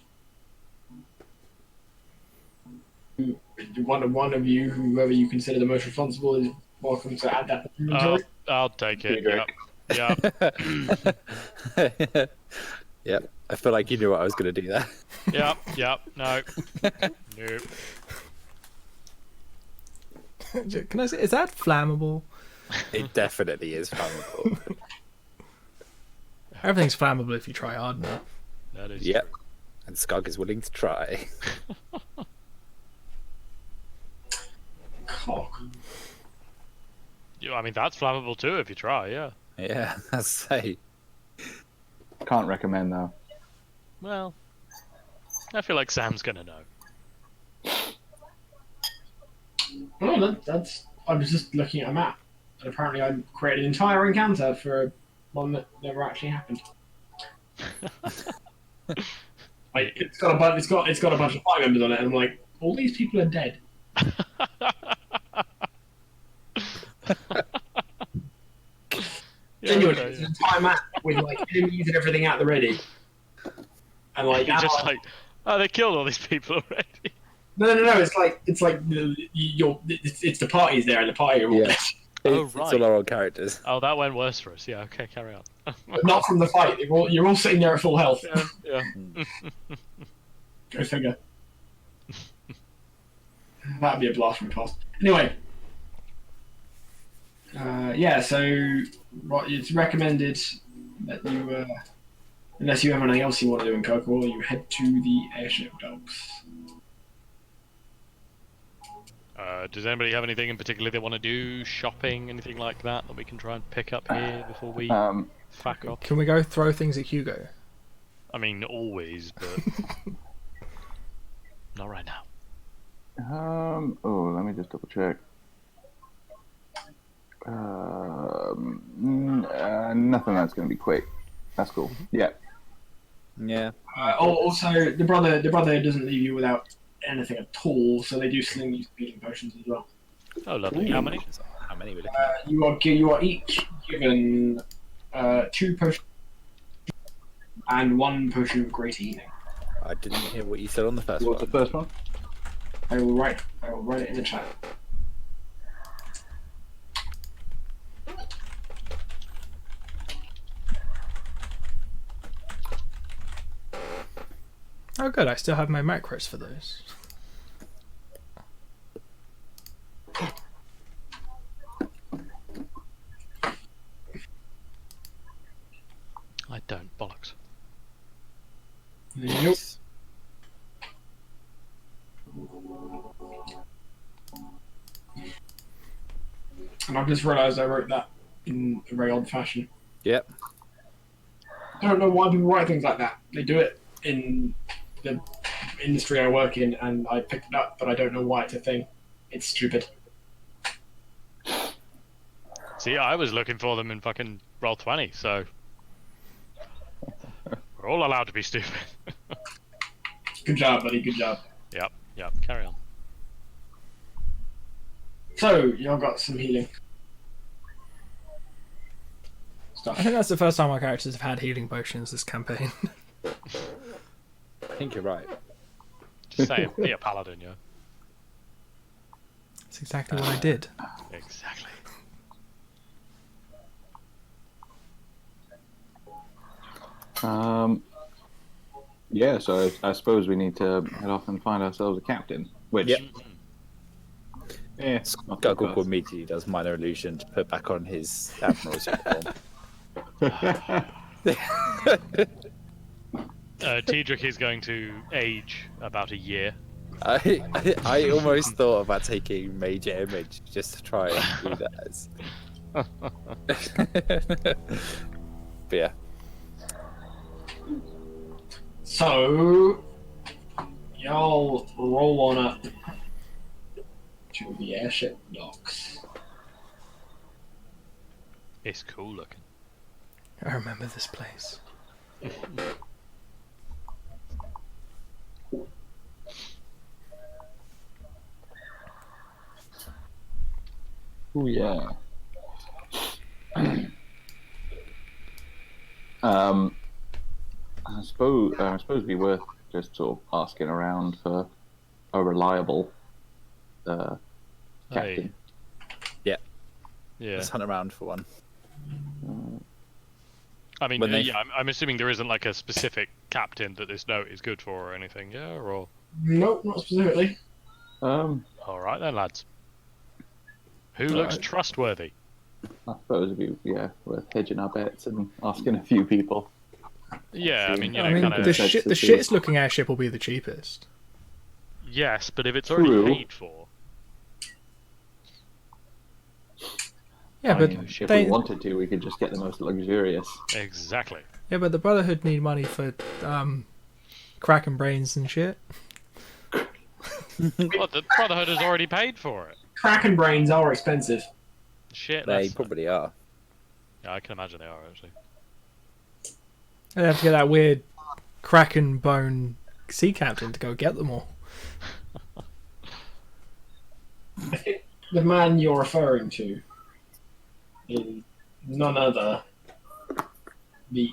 One of you, whoever you consider the most responsible, is welcome to add that to inventory. I'll take it. Here Yep. Yep. Yep. I feel like you knew what I was going to do there. Yep. Yep. No. Nope. Can I say, is that flammable? It definitely is flammable. Everything's flammable if you try hard enough. That is Yep. And Skug is willing to try. Cock. true. I mean, that's flammable too if you try, yeah. Yeah, I say. Can't recommend though. Well, I feel like Sam's gonna know. Well, that's. I was just looking at a map, and apparently I created an entire encounter for one that never actually happened. Like it's got a bunch of party members on it, and I'm like, all these people are dead. Genuinely, it's an entire map with like enemies and everything at the ready, and like You're just allies- like, oh, they killed all these people already. no. It's like it's the parties there, and the party are all Yeah. dead. Oh, It's right. all our old characters. Oh, that went worse for us. Yeah, okay, carry on. But not from the fight. You're all sitting there at full health. Yeah. Go figure. That'd be a blast from the past. Anyway, yeah. So, what it's recommended that you, unless you have anything else you want to do in Coco, you head to the airship docks. Does anybody have anything in particular they want to do? Shopping, anything like that we can try and pick up here before we fuck off? Can we go throw things at Hugo? I mean, always, but not right now. Oh, let me just double check. Nothing that's going to be quick. That's cool. Yeah. Yeah. Also, the brother doesn't leave you without anything at all, so they do sling you healing potions as well. Oh, lovely. How many? How many we looking You are each given 2 potions and 1 potion of great healing. at? I didn't hear what you said on the first What's the one. first one? I will write it in the chat. Oh, good. I still have my macros for those. I don't. Bollocks. Nope. And I've just realised I wrote that in a very old fashion. Yep. I don't know why people write things like that. They do it in the industry I work in, and I picked it up, but I don't know why it's a thing. It's stupid. See, I was looking for them in fucking Roll20, so we're all allowed to be stupid. Good job, buddy. Good job. Yep. Carry on. So, y'all got some healing stuff. I think that's the first time our characters have had healing potions this campaign. I think you're right. Just saying, be a paladin, yeah. That's exactly what I did. Exactly. Yeah, so I suppose we need to head off and find ourselves a captain. Which, Yep. yeah, Got a guy called Meaty does minor illusion to put back on his admiral's uniform. Tiedrick is going to age about a year. I almost thought about taking Major Image just to try and do that. But yeah, So, y'all roll on up to the airship docks. It's cool looking. I remember this place. Oh yeah. I suppose it'd be worth just sort of asking around for a reliable captain. Yeah. let's hunt around for one. I mean, When they- yeah, I'm assuming there isn't like a specific captain that this note is good for or anything, yeah? Or Nope, not specifically. All all right then, lads. Who looks Right. trustworthy? I suppose it'd be worth hedging our bets and asking a few people. Yeah, I mean, you know, I mean, kind of. the Sense to see. shittest looking airship will be the cheapest. Yes, but if it's already True. paid for, Yeah, but If they, we wanted to, we could just get the most luxurious. exactly. yeah, but the Brotherhood need money for cracking brains and shit. Well, the Brotherhood has already paid for it. Kraken brains are expensive. Shit, They that's... probably are. Yeah, I can imagine they are actually. They have to get that weird Kraken bone sea captain to go get them all. I think the man you're referring to is none other the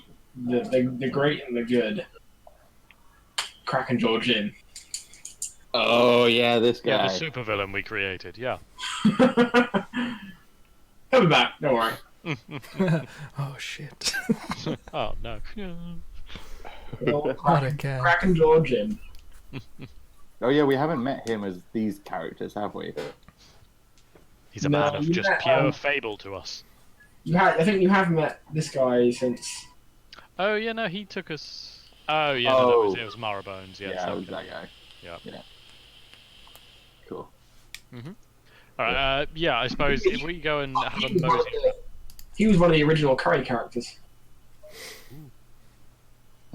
great and the good Kraken George Inn. Oh yeah, this Yeah, guy. the supervillain we created. Yeah. He'll be back, don't worry. Oh shit! Oh no. Well, Not again. Kraken George Inn. Oh yeah, we haven't met him as these characters, have we? He's a No, man of you just met, pure fable to us. I think you have met this guy since. Oh yeah, no, he took us. Oh yeah, no, Oh. it was Marrowbones. Yeah, Yeah, so- it was that guy. Yeah. Cool. All right. Yeah, I suppose if we go and have a mosey. He was one of the original Curry characters.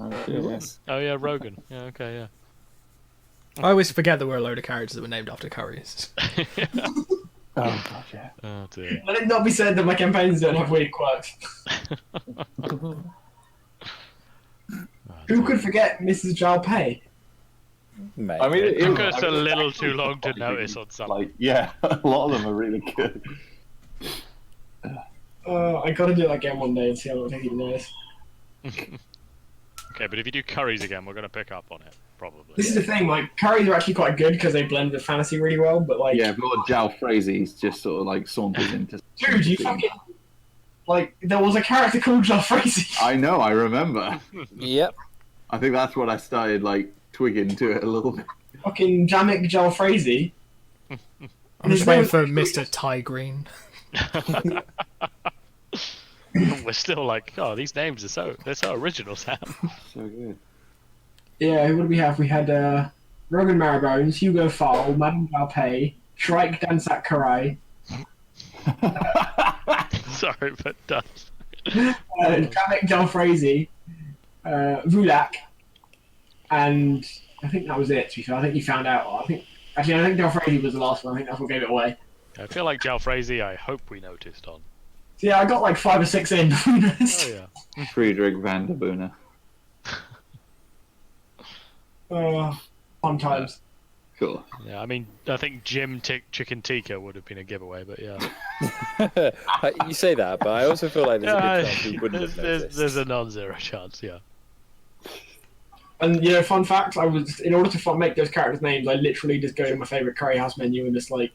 Oh, It shit, yeah. was. Oh yeah, Rogan. Yeah. Okay. Yeah. I always forget that we're a load of characters that were named after curries. Oh god, yeah. Oh dear. Let it not be said that my campaigns don't have weird quirks. Who could forget Mrs. Jalpay? Mate, I mean, It took was- us I a mean, little actually too long to quite notice good. on some. Like, yeah, a lot of them are really good. I gotta do that again one day and see how long I think he knows. Okay, but if you do curries again, we're gonna pick up on it probably. This is the thing, like, curries are actually quite good because they blend with fantasy really well, but like, Yeah, Lord Jal Frazie's just sort of like saunters into. dude, you fucking. Like, there was a character called Jalfrezi. I know, I remember. Yep. I think that's when I started like twigging to it a little bit. Fucking Jamek Jalfrezi. I'm just waiting for Mr. Ty Green. We're still like, oh, these names are they're so original, Sam. So good. Yeah, who did we have? We had Rogan Marrowbones, Hugo Fowl, Madame Jalpay, Shrike Dansak Karai, Sorry, but done. Jamek Jalfrezi, Vulak, and I think that was it, to be fair. I think you found out. I think Jalfrezi was the last one. I think that's what gave it away. I feel like Jalfrezi, I hope we noticed on. So yeah, I got like 5 or 6 in. Oh yeah. Friedrich van der Boona. Fun times. Cool. Yeah, I mean, I think Jim Chicken Tikka would have been a giveaway, but yeah. You say that, but I also feel like there's a Yeah, good chance we wouldn't have noticed. there's a non-zero chance, yeah. And fun fact, I was in order to make those characters' names, I literally just go to my favorite curry house menu and just like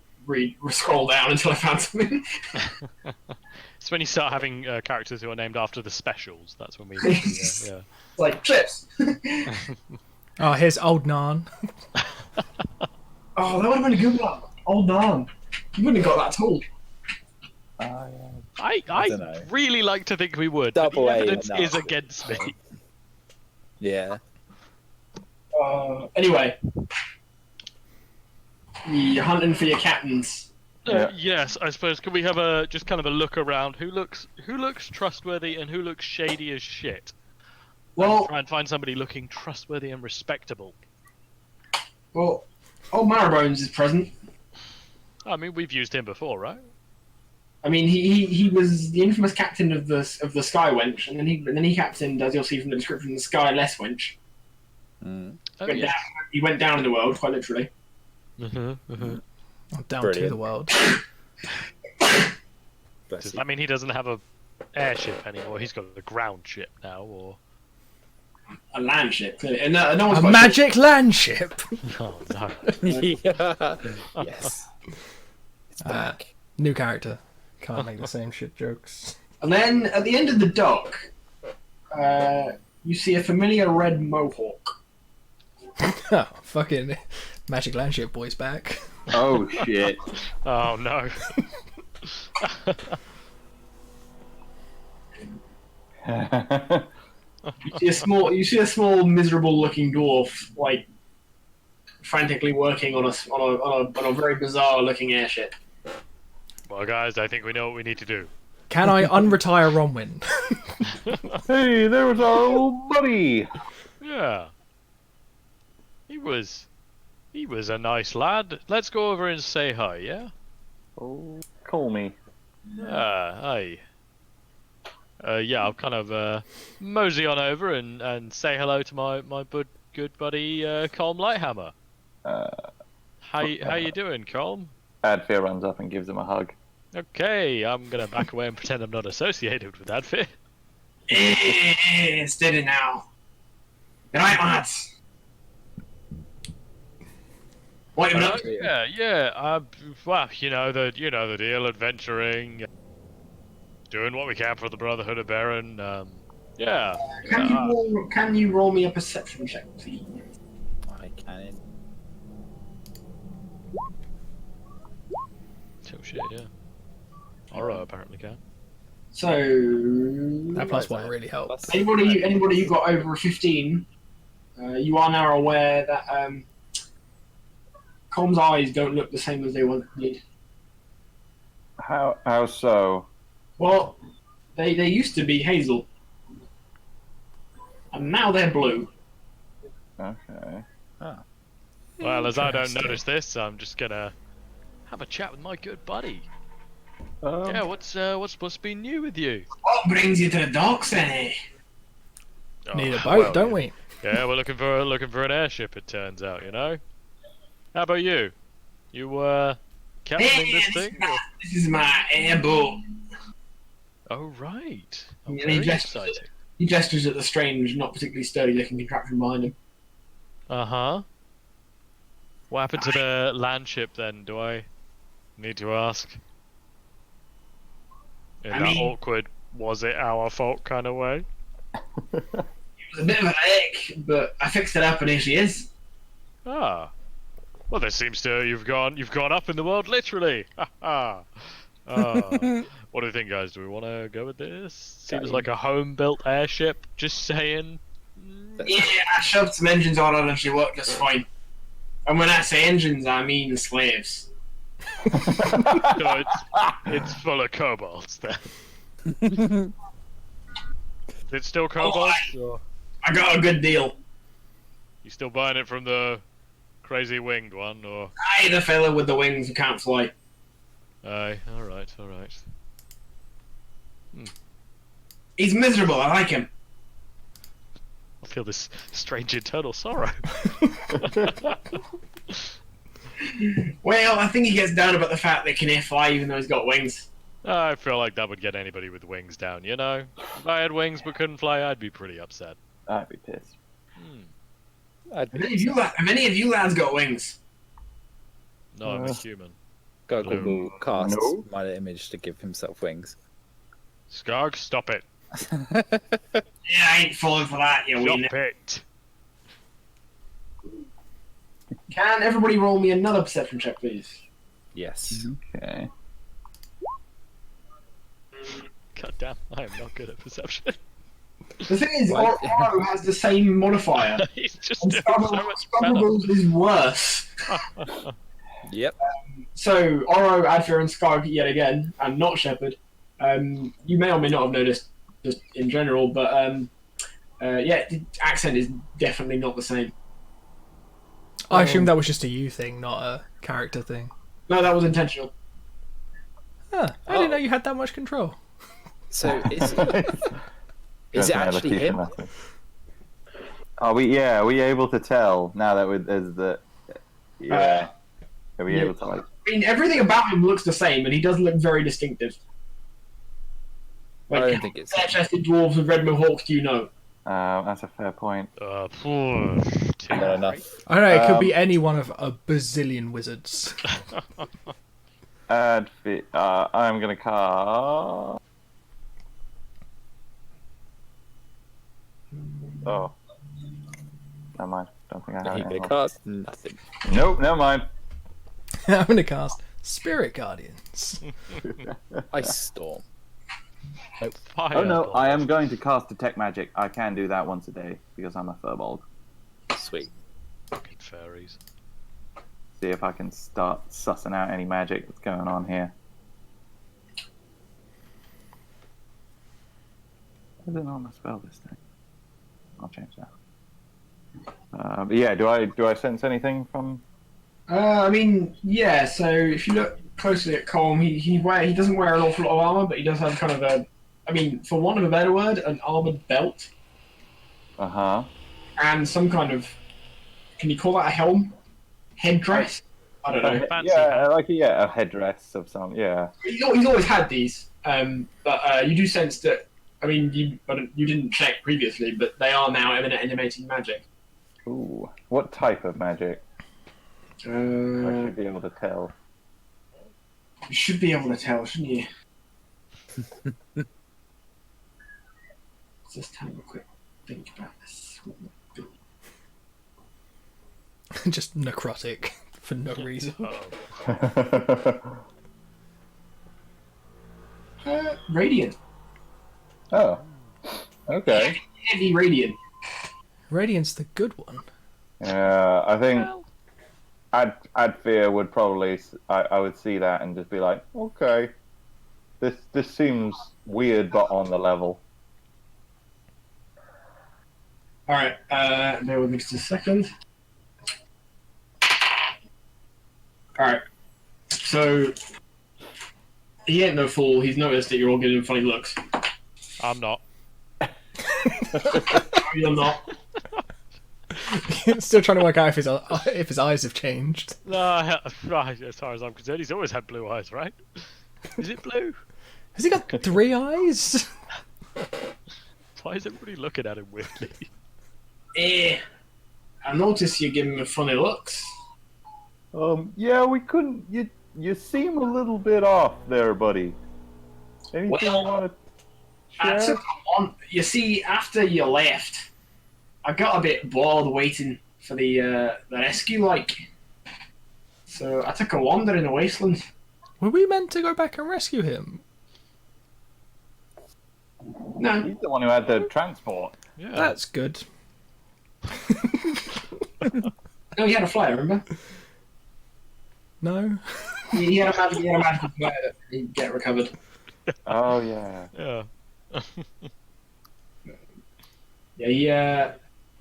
scroll down until I found something. It's when you start having characters who are named after the specials. That's when we need to, yeah. Like chips. Oh, here's Old Nan. Oh, that would have been a good one. Old man. You wouldn't have got that at all. I dunno. really like to think we would, Double but A the evidence enough. is against me. Yeah. Anyway. You're hunting for your captains. Yeah. Yes, I suppose. Can we have a just kind of a look around? Who looks trustworthy and who looks shady as shit? Well, Try and find somebody looking trustworthy and respectable. old Marrowbones is present. I mean, we've used him before, right? I mean, he was the infamous captain of the Sky Wench, and then he captained, as you'll see from the description, the Skyless Wench. Mm. Oh, Went yes. down, he went down in the world, quite literally. Oh, down to Brilliant. the world. Bless Does you. that mean he doesn't have a airship anymore? He's got a ground ship now, or A land ship, clearly. And no one's A quite magic land ship. oh no? Yeah. Yes. It's back. New character. Can't make the same shit jokes. And then at the end of the dock, you see a familiar red mohawk. Oh, fucking magic land ship boys back. Oh shit. Oh no! You see a small miserable-looking dwarf, like frantically working on a very bizarre-looking airship. Well, guys, I think we know what we need to do. Can I unretire Ronwyn? Hey, there was our old buddy. Yeah, he was a nice lad. Let's go over and say hi. Yeah. Oh, call me. Hi. Yeah, I'll kind of mosey on over and say hello to my good buddy Colm Lighthammer. How you doing, Colm? Adfir runs up and gives him a hug. Okay, I'm gonna back away and pretend I'm not associated with Adfir. Steady now. Good night, lads. What you been up to? Yeah. Well, you know the deal, adventuring, doing what we can for the Brotherhood of Baron. Yeah. Can you roll me a perception check, please? I can. Oh shit, yeah. Aura apparently can. So That plus one really helped. anybody who got over a 15, you are now aware that Colm's eyes don't look the same as they once did. How so? Well, they used to be hazel, and now they're blue. Okay. Well, as I don't Interesting. notice this, I'm just gonna have a chat with my good buddy. Um, Yeah, what's been new with you? What brings you to the docks, then? Eh? Need a Oh, boat, well, don't we? Yeah, we're looking for an airship. It turns out, you know. How about you? You captaining this thing? or- This is my airboat. Oh right. Oh, Yeah, very he just- exciting. He gestures at the strange, not particularly sturdy-looking contraption behind him. Uh-huh. What happened to the land ship then, do I need to ask? In I that mean- awkward, was it our fault kind of way? It was a bit of a headache, but I fixed it up, and here she is. Ah. Well, there seems to you've gone up in the world literally. Ha ha. What do you think, guys? Do we want to go with this? Seems like a home-built airship. Just saying. Yeah, I shoved some engines on her, and she worked just fine. And when I say engines, I mean slaves. No, it's full of kobolds then. Is it still kobolds? Or I got a good deal. you still buying it from the crazy winged one? Or Aye, the fella with the wings who can't fly. aye, all right. He's miserable. I like him. I feel this strange internal sorrow. Well, I think he gets down about the fact that he can't fly even though he's got wings. I feel like that would get anybody with wings down. You know, if I had wings but couldn't fly, I'd be pretty upset. I'd be pissed. I'd Have any of you lads got wings? No, I'm a human. Skog will cast No. minor image to give himself wings. Skog, stop it. Yeah, I ain't falling for that, you wee. Stop it. Can everybody roll me another perception check, please? Yes. Okay. God damn, I am not good at perception. The thing is, Right. Oro has the same modifier, He's just and doing so much better. Scrubbles is worse. Yep. So, Oro, Adfir, and Skog, yet again, and not Shepherd, you may or may not have noticed just in general, but yeah, the accent is definitely not the same. I assume that was just a you thing, not a character thing. No, that was intentional. Huh, I didn't know you had that much control. So is it actually him? Are we able to tell now that there's the are we yeah. able to like I mean, everything about him looks the same, and he does look very distinctive. I Like, don't think it's bare-chested dwarves with red mohawks, do you know? that's a fair point. Two. not enough. I don't know, it could be any one of a bazillion wizards. Adfir, I'm gonna cast. Oh, never mind. Don't think I have He it could anymore. cast nothing. Nope, never mind. I'm gonna cast Spirit Guardians. Ice Storm. Fire Oh no, ball. I am going to cast Detect Magic. I can do that once a day because I'm a furbolg. Sweet. Fucking fairies. See if I can start sussing out any magic that's going on here. I don't know my spell this thing. I'll change that. But yeah, do I sense anything from? I mean, yeah. So if you look closely at Colm, he doesn't wear an awful lot of armor, but he does have kind of a, I mean, for want of a better word, an armored belt and some kind of, can you call that a helm? Headdress? I don't know. Fancy Yeah, hat. like a headdress of some. Yeah. He's always had these, but you do sense that. I mean, you didn't check previously, but they are now emanating magic. Ooh, what type of magic? I should be able to tell. You should be able to tell, shouldn't you? Let's just have a quick think about this. Just necrotic for no reason. Radiant. Oh, okay. Heavy radiant. Radiant's the good one. Yeah, I think Adfir would probably. I would see that and just be like, okay, this seems weird, but on the level. All right, bear with me just a second. All right, so he ain't no fool. He's noticed that you're all giving him funny looks. I'm not. You're not. Still trying to work out if his eyes have changed. No, right, as far as I'm concerned, he's always had blue eyes, right? Is it blue? Has he got 3 eyes? Why is everybody looking at him weirdly? I noticed you giving him funny looks. Yeah, we couldn't. You seem a little bit off there, buddy. Anything you Well, want to I share? took on. You see, after you left, I got a bit bored waiting for the rescue, like. So I took a wander in the wasteland. Were we meant to go back and rescue him? No, He's the one who had the transport. Yeah. That's good. no, he had a flyer. Remember? No? He had a magical flyer that he'd get recovered. Oh yeah. Yeah.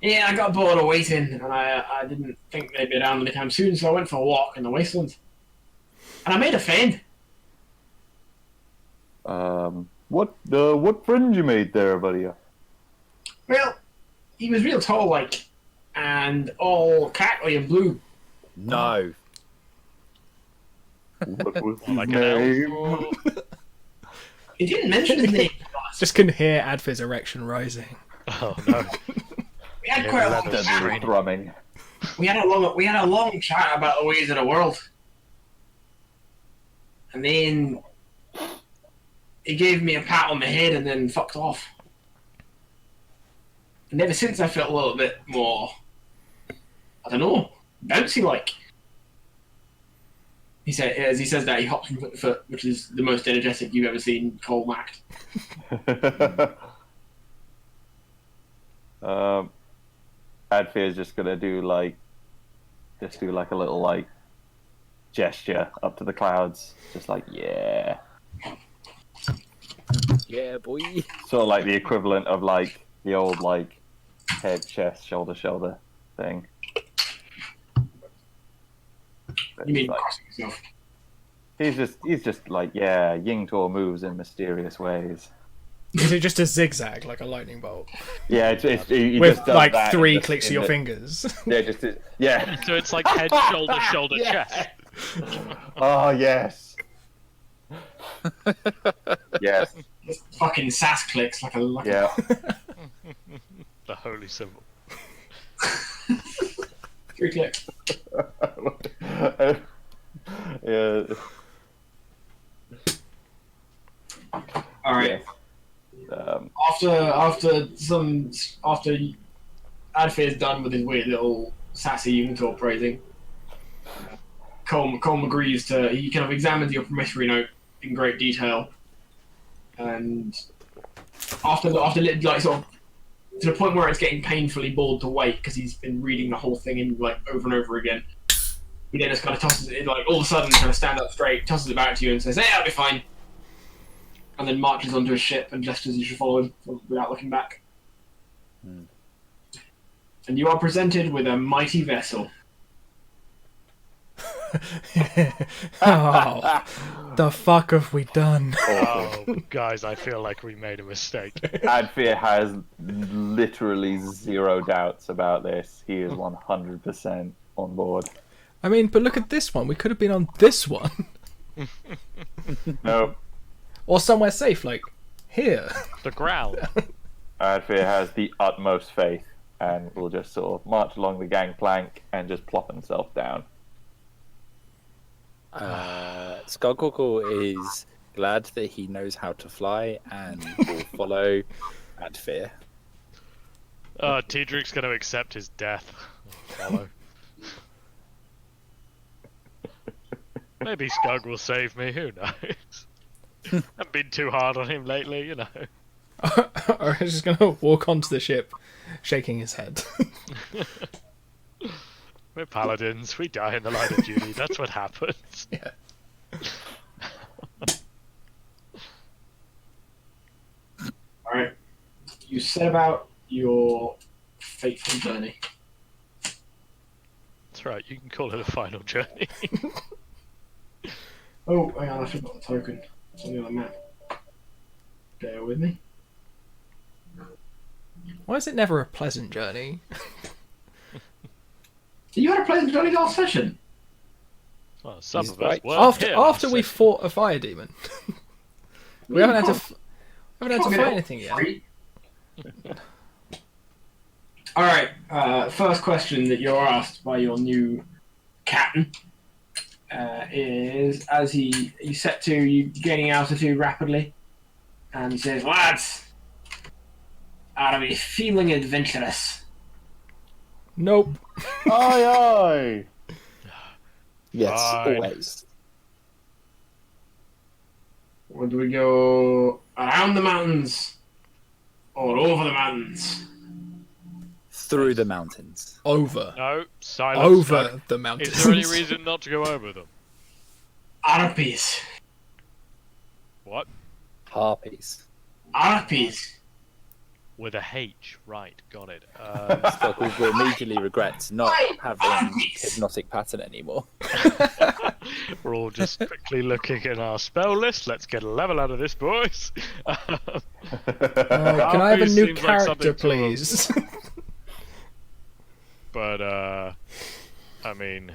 Yeah, I got bored of waiting, and I didn't think they'd be around anytime soon, so I went for a walk in the wasteland. And I made a friend. What friend you made there, buddy? Well, he was real tall, like, and all cackly and blue. No. What was his Like an name? elf. He didn't mention his name, to be honest. Just couldn't hear Adfir's erection rising. Oh no. We had quite a long Leather chat. training. Thrumming. We had a long chat about the ways of the world. And then he gave me a pat on the head and then fucked off. And ever since I felt a little bit more, I don't know, bouncy like. He said, as he says that, he hops from foot to foot, which is the most energetic you've ever seen Cole act. Adfir is just gonna do like a little like gesture up to the clouds, just like yeah, Yeah, boy. sort of like the equivalent of like the old like head, chest, shoulder thing. But You mean like, crossing yourself? he's just like yeah, Yingtor moves in mysterious ways. Is it just a zigzag, like a lightning bolt? Yeah, he With just does like that 3 in the- clicks of in your the- fingers. Yeah, just yeah. So it's like head, shoulder, shoulder, Yeah. chest. Oh yes. Yes. Fucking sass clicks like a Yeah. The holy symbol. 3 clicks. Yeah. All right. After Adfir's done with his weird little sassy Unitor praising, Colm agrees to. He kind of examines your promissory note in great detail, and after like sort of to the point where it's getting painfully bored to wait because he's been reading the whole thing in like over and over again. He then just kind of tosses it, like all of a sudden, kind of stand up straight, tosses it back to you, and says, "Hey, I'll be fine." And then marches onto his ship and gestures you should follow him without looking back. Hmm. And you are presented with a mighty vessel. Oh, the fuck have we done? Oh, guys, I feel like we made a mistake. Adfir has literally zero doubts about this. He is 100% on board. I mean, but look at this one. We could have been on this one. Nope. Or somewhere safe, like here. The ground. Adfir has the utmost faith and will just sort of march along the gangplank and just plop himself down. Skullcorkle is glad that he knows how to fly and will follow Adfir. Tedric's going to accept his death. Follow. Maybe Skug will save me, who knows? I've been too hard on him lately, you know. Or he's just gonna walk onto the ship, shaking his head. We're paladins, we die in the line of duty, that's what happens. Yeah. Alright. You set about your fateful journey. That's right, you can call it a final journey. Oh, hang on, I forgot the token. It's on the other map. Bear with me. Why is it never a pleasant journey? You had a pleasant journey last session. Well, some He's of us right. were After we fought a fire demon. We haven't had to fight anything yet. Alright, first question that you're asked by your new captain is, as you set to, you gaining altitude rapidly, and he says, "Lads, are we feeling adventurous?" Nope. Aye, aye. Yes, Fine. always. Would we go around the mountains or over the mountains? Through the mountains. Over. No, silence. Over Skug. the mountains. Is there any reason not to go over them? Arpies. What? Harpies. Arpies. With a H, right, got it. Skullcorkle immediately regrets not having hypnotic pattern anymore. We're all just quickly looking at our spell list. Let's get a level out of this, boys. Can I have a Harpies new seems like character, something to- please? But, I mean,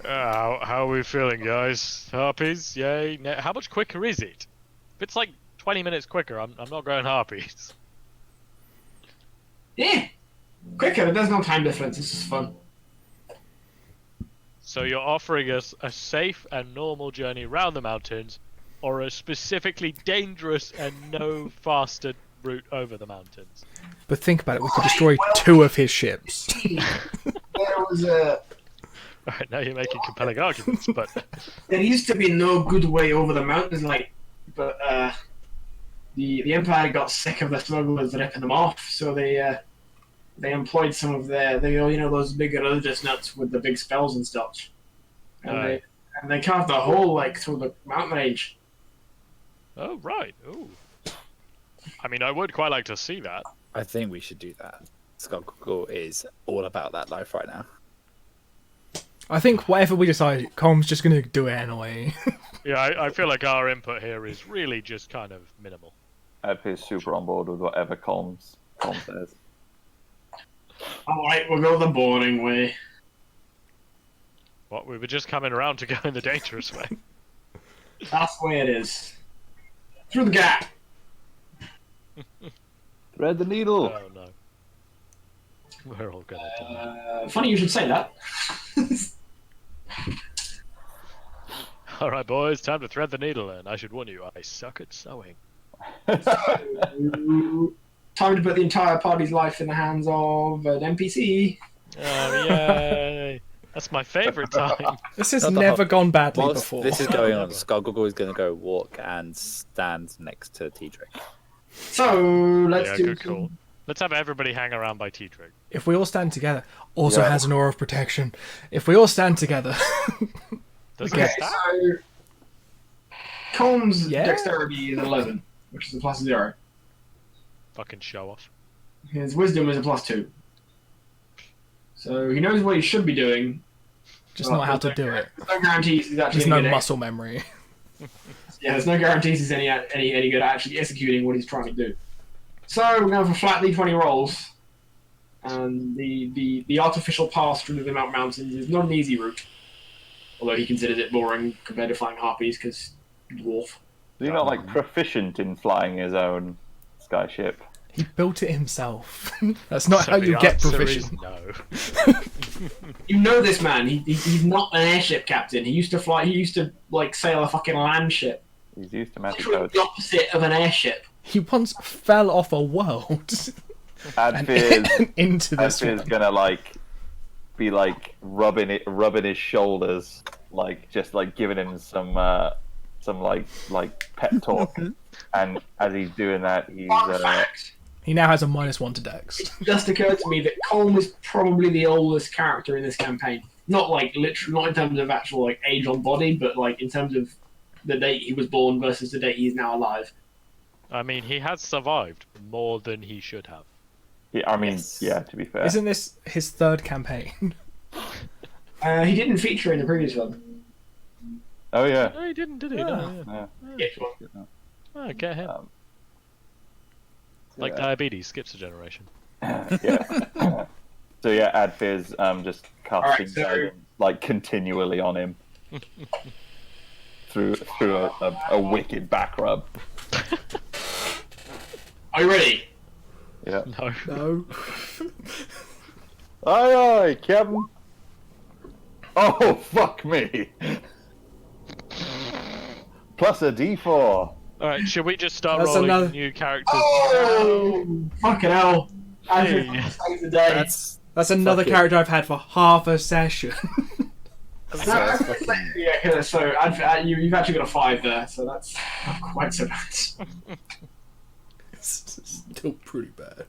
how are we feeling, guys? Harpies, yay. How much quicker is it? If it's like 20 minutes quicker, I'm not going harpies. Yeah. Quicker, there's no time difference. This is fun. So you're offering us a safe and normal journey around the mountains, or a specifically dangerous and no faster route over the mountains? But think about it, we could destroy 2 of his ships. There was a. Alright, now you're making compelling arguments, but There used to be no good way over the mountains, but the Empire got sick of the smugglers ripping them off, so they employed some of those big religious nuts with the big spells and stuff, and Aye. they carved a hole through the mountain range. oh right, oh. I mean, I would quite like to see that. I think we should do that. Skull is all about that life right now. I think whatever we decide, Colm's just going to do it anyway. Yeah, I feel like our input here is really just kind of minimal. Adfir's super on board with whatever Colm says. Alright, we'll go the boring way. What, we were just coming around to go in the dangerous way. That's the way it is. Through the gap. Thread the needle. Oh no. We're all gonna die. Funny you should say that. Alright boys, time to thread the needle, and I should warn you, I suck at sewing. Time to put the entire party's life in the hands of an NPC. Oh yay! That's my favourite time. This has Not the never whole- gone badly Whilst before. this is going on, Skull is going to go walk and stand next to T-Drake. So let's Yeah, do good call. Let's have everybody hang around by T-Trig. If we all stand together, also Yeah. has an aura of protection. If we all stand together, Does Okay. it stat? So Colm's Yeah. dexterity is 11, which is a +0. Fucking show off. His wisdom is a +2. So he knows what he should be doing. just not how to do it. There's no guarantees he's actually There's no any good muscle memory. Yeah, there's no guarantees he's any good at actually executing what he's trying to do. So we're going for flat D20 rolls, and the artificial pass through the mountains is not an easy route, although he considers it boring compared to flying harpies because dwarf. Is he not like proficient in flying his own skyship? He built it himself. That's not So how the you get answer proficient. is no. You know this man. He's not an airship captain. He used to fly. He used to sail a fucking land ship. He's used to magic Literally codes. the opposite of an airship. He once fell off a world and Adfir's into this Adfir's one. gonna be rubbing his shoulders, just giving him some pep talk. And as he's doing that, he's Fun fact. He now has a -1 to Dex. It just occurred to me that Colm is probably the oldest character in this campaign. Not literally, not in terms of actual age on body, but in terms of the date he was born versus the date he is now alive. I mean, he has survived more than he should have. Yes. yeah. To be fair, Isn't this his 3rd campaign? He didn't feature in the previous one. oh yeah, No, he didn't, did he? No, yeah. yeah. Yeah, sure. Oh, get him. Like yeah. diabetes, skips a generation. yeah. So yeah, Adfir's just casting Alright, so- guidance, continually on him through a wicked back rub. Are you ready? Yeah. No. No. Aye, aye, Captain. Oh, fuck me. Plus a D4. Alright, should we just start That's rolling another- new characters? Oh, fucking hell. Andrew Hey. saves the day. That's another Fucking- character I've had for half a session. Yeah, so you've actually got a 5 there, so that's not quite so bad. It's still pretty bad.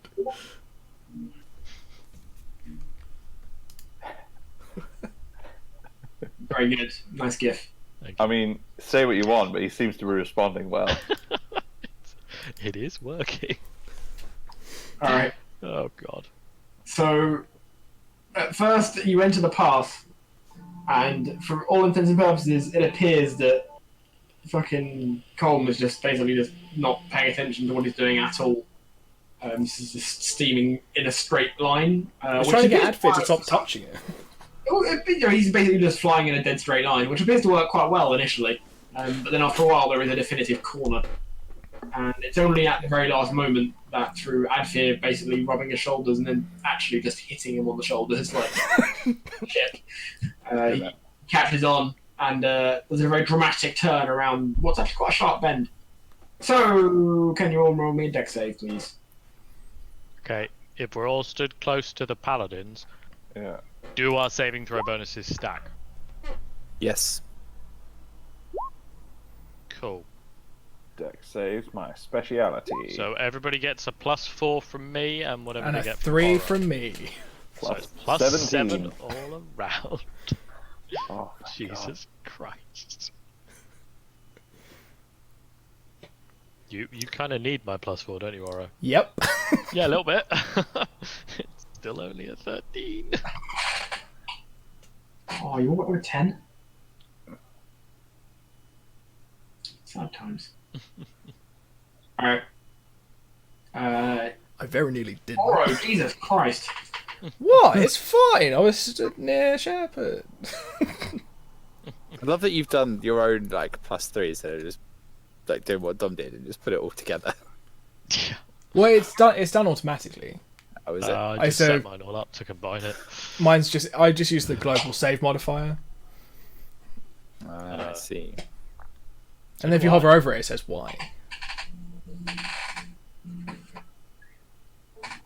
Very good. Nice gif. I mean, say what you want, but he seems to be responding well. It is working. Alright. Oh god. So, at first, you enter the path, and for all intents and purposes, it appears that fucking Colm is just basically just not paying attention to what he's doing at all. He's just steaming in a straight line. I was which trying to get appears Adfir to quite- stop touching it. He's basically just flying in a dead straight line, which appears to work quite well initially. But then after a while, there is a definitive corner. And it's only at the very last moment that through Adfir basically rubbing his shoulders and then actually just hitting him on the shoulders like shit. catches on, and there's a very dramatic turn around what's actually quite a sharp bend. So, can you all roll me a deck save, please? Okay, if we're all stood close to the paladins, Yeah. do our saving throw bonuses stack? Yes. Cool. Deck saves my speciality. So everybody gets a +4 from me, and whatever And they a get 3 from from me. So Plus it's plus 17. 7 all around. Oh, my Jesus Christ. You kind of need my +4, don't you, Oro? Yep. Yeah, a little bit. It's still only a 13. Oh, you want with 10? Sad times. Alright. I very nearly did. Oro, Jesus Christ. What? It's fine. I was stood near Shepherd. I love that you've done your own like +3, so just like doing what Dom did and just put it all together. Well, it's done. It's done automatically. How is it? I just so- set mine all up to combine it. Mine's just. I just use the global save modifier, I see. and then if you hover over it, it says Y.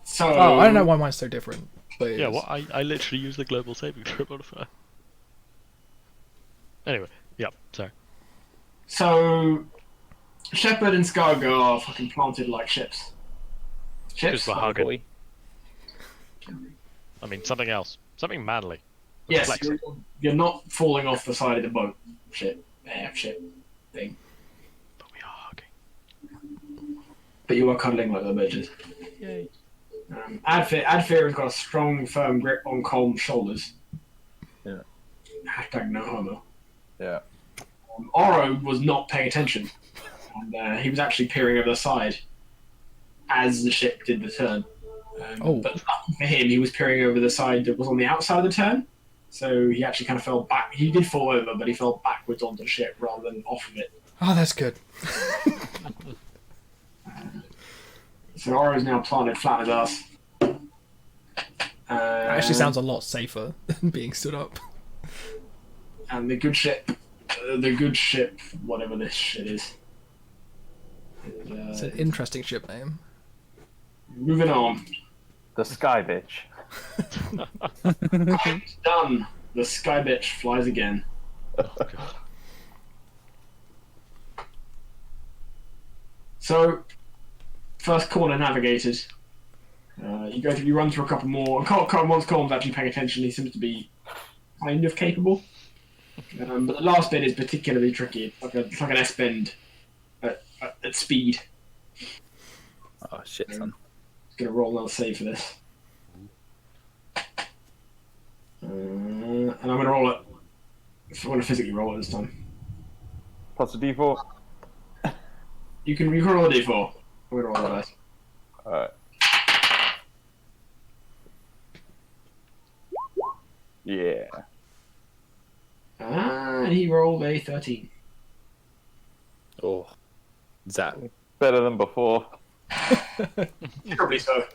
So, Oh, I don't know why mine's so different. But it Yeah, is. well, I literally use the global saving throw modifier. Anyway, yep, sorry. So, Shepherd and Scargo are fucking planted like ships. Ships? Because we're hugging. Boy. I mean, something else. Something manly. Yes, Flexing. you're not falling off the side of the boat. Ship thing. But we are hugging. But you are cuddling like the bitches. Yay. Adfir has got a strong, firm grip on Colm's shoulders. Yeah. Hashtag no homo. Yeah. Oro was not paying attention. And he was actually peering over the side as the ship did the turn. But lucky for him, he was peering over the side that was on the outside of the turn. So he actually kind of fell back. He did fall over, but he fell backwards onto the ship rather than off of it. Oh, that's good. So Oro is now planted flat as us. It actually sounds a lot safer than being stood up. And the good ship, whatever this shit is. It's an interesting ship name. Moving on. The Sky Bitch. It's done. The sky bitch flies again. Oh, God. So, first corner navigated. You run through a couple more. Once Colm's actually paying attention, he seems to be kind of capable. But the last bit is particularly tricky. It's like an S bend at speed. Oh shit, son. Just gonna roll another save for this. And I'm gonna roll it. I'm gonna physically roll it this time. Plus a D4. You can roll a d4. I'm gonna roll that dice. Alright. Yeah. And he rolled a 13. Oh, Zap. Better than before. Probably so.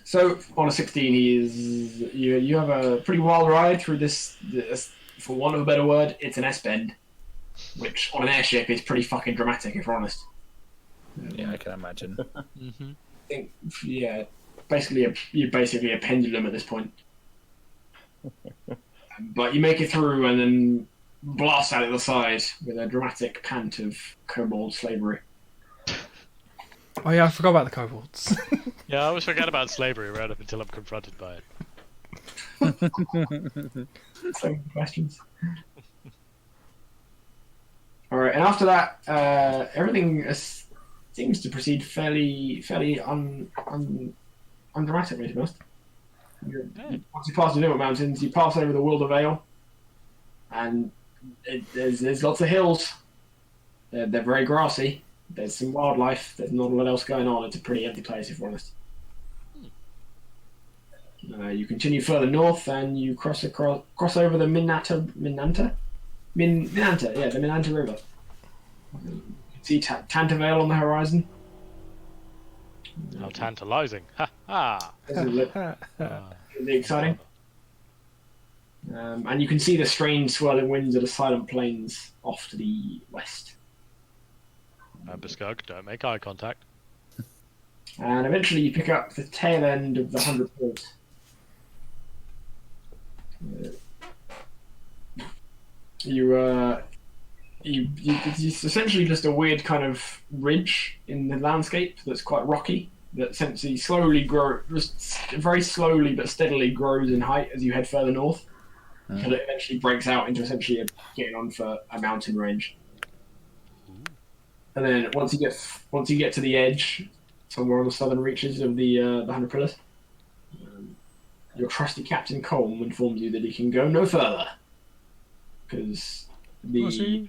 So on a 16, you have a pretty wild ride through this. For want of a better word, it's an S bend, which on an airship is pretty fucking dramatic, if we're honest. Yeah, I can imagine. Mm-hmm. I think, yeah, you're basically a pendulum at this point. But you make it through and then blast out of the side with a dramatic pant of kobold slavery. Oh yeah, I forgot about the kobolds. Yeah, I always forget about slavery right up until I'm confronted by it. So questions. All right, and after that, everything seems to proceed fairly undramatically, to be honest. Once you pass the Newer Mountains, you pass over the Wilder Vale, and there's lots of hills. They're very grassy. There's some wildlife. There's not a lot else going on. It's a pretty empty place, if we're honest. You continue further north, and you cross over the Minanta, yeah, the Minanta River. You can see Tantavale on the horizon. How tantalizing. Ha ha! This is really exciting. And you can see the strange swirling winds of the silent plains off to the west. Skug, don't make eye contact. And eventually you pick up the tail end of the 100 Pillars. It's essentially just a weird kind of ridge in the landscape that's quite rocky, that essentially just very slowly but steadily grows in height as you head further north, until it eventually breaks out into essentially getting on for a mountain range. And then once you get to the edge, somewhere on the southern reaches of the 100 Pillars, your trusty Captain Colm informs you that he can go no further because the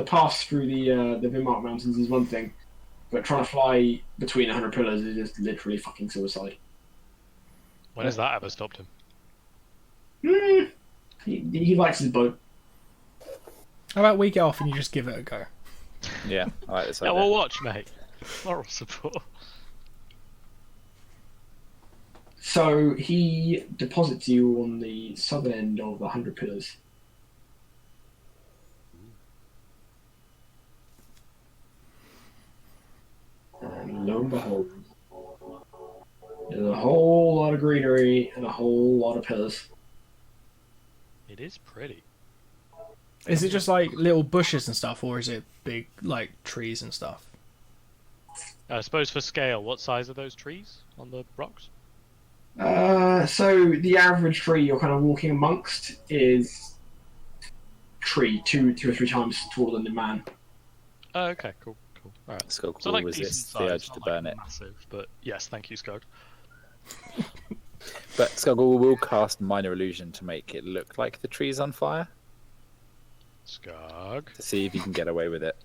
pass through the Vinmark Mountains is one thing, but trying to fly between 100 Pillars is just literally fucking suicide. When has that ever stopped him? He likes his boat. How about we get off and you just give it a go? Yeah, I like this Yeah, idea. we'll watch, mate. Moral support. So he deposits you on the southern end of the 100 Pillars. And lo and behold, there's a whole lot of greenery and a whole lot of pillars. It is pretty. Is it just like little bushes and stuff, or is it big like trees and stuff? I suppose for scale, what size are those trees on the rocks? So the average tree you're kind of walking amongst is tree two or three times taller than the man. Oh, okay, cool. Alright. Skog So will like resist decent the size, urge to not burn like it. massive, but yes, thank you, Skog. But Skoggle will cast Minor Illusion to make it look like the tree's on fire, Skog. to see if you can get away with it.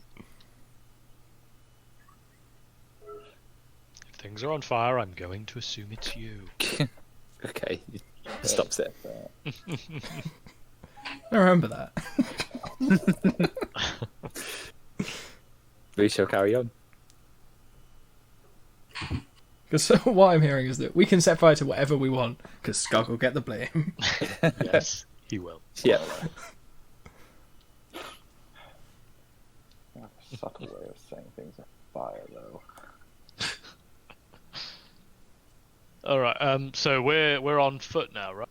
If things are on fire, I'm going to assume it's you. Okay, stops it. I remember that. We shall carry on. Because what I'm hearing is that we can set fire to whatever we want, because Skug will get the blame. Yes, he will. Yeah. Subtle way of saying things on fire, though. Alright, so we're on foot now, right?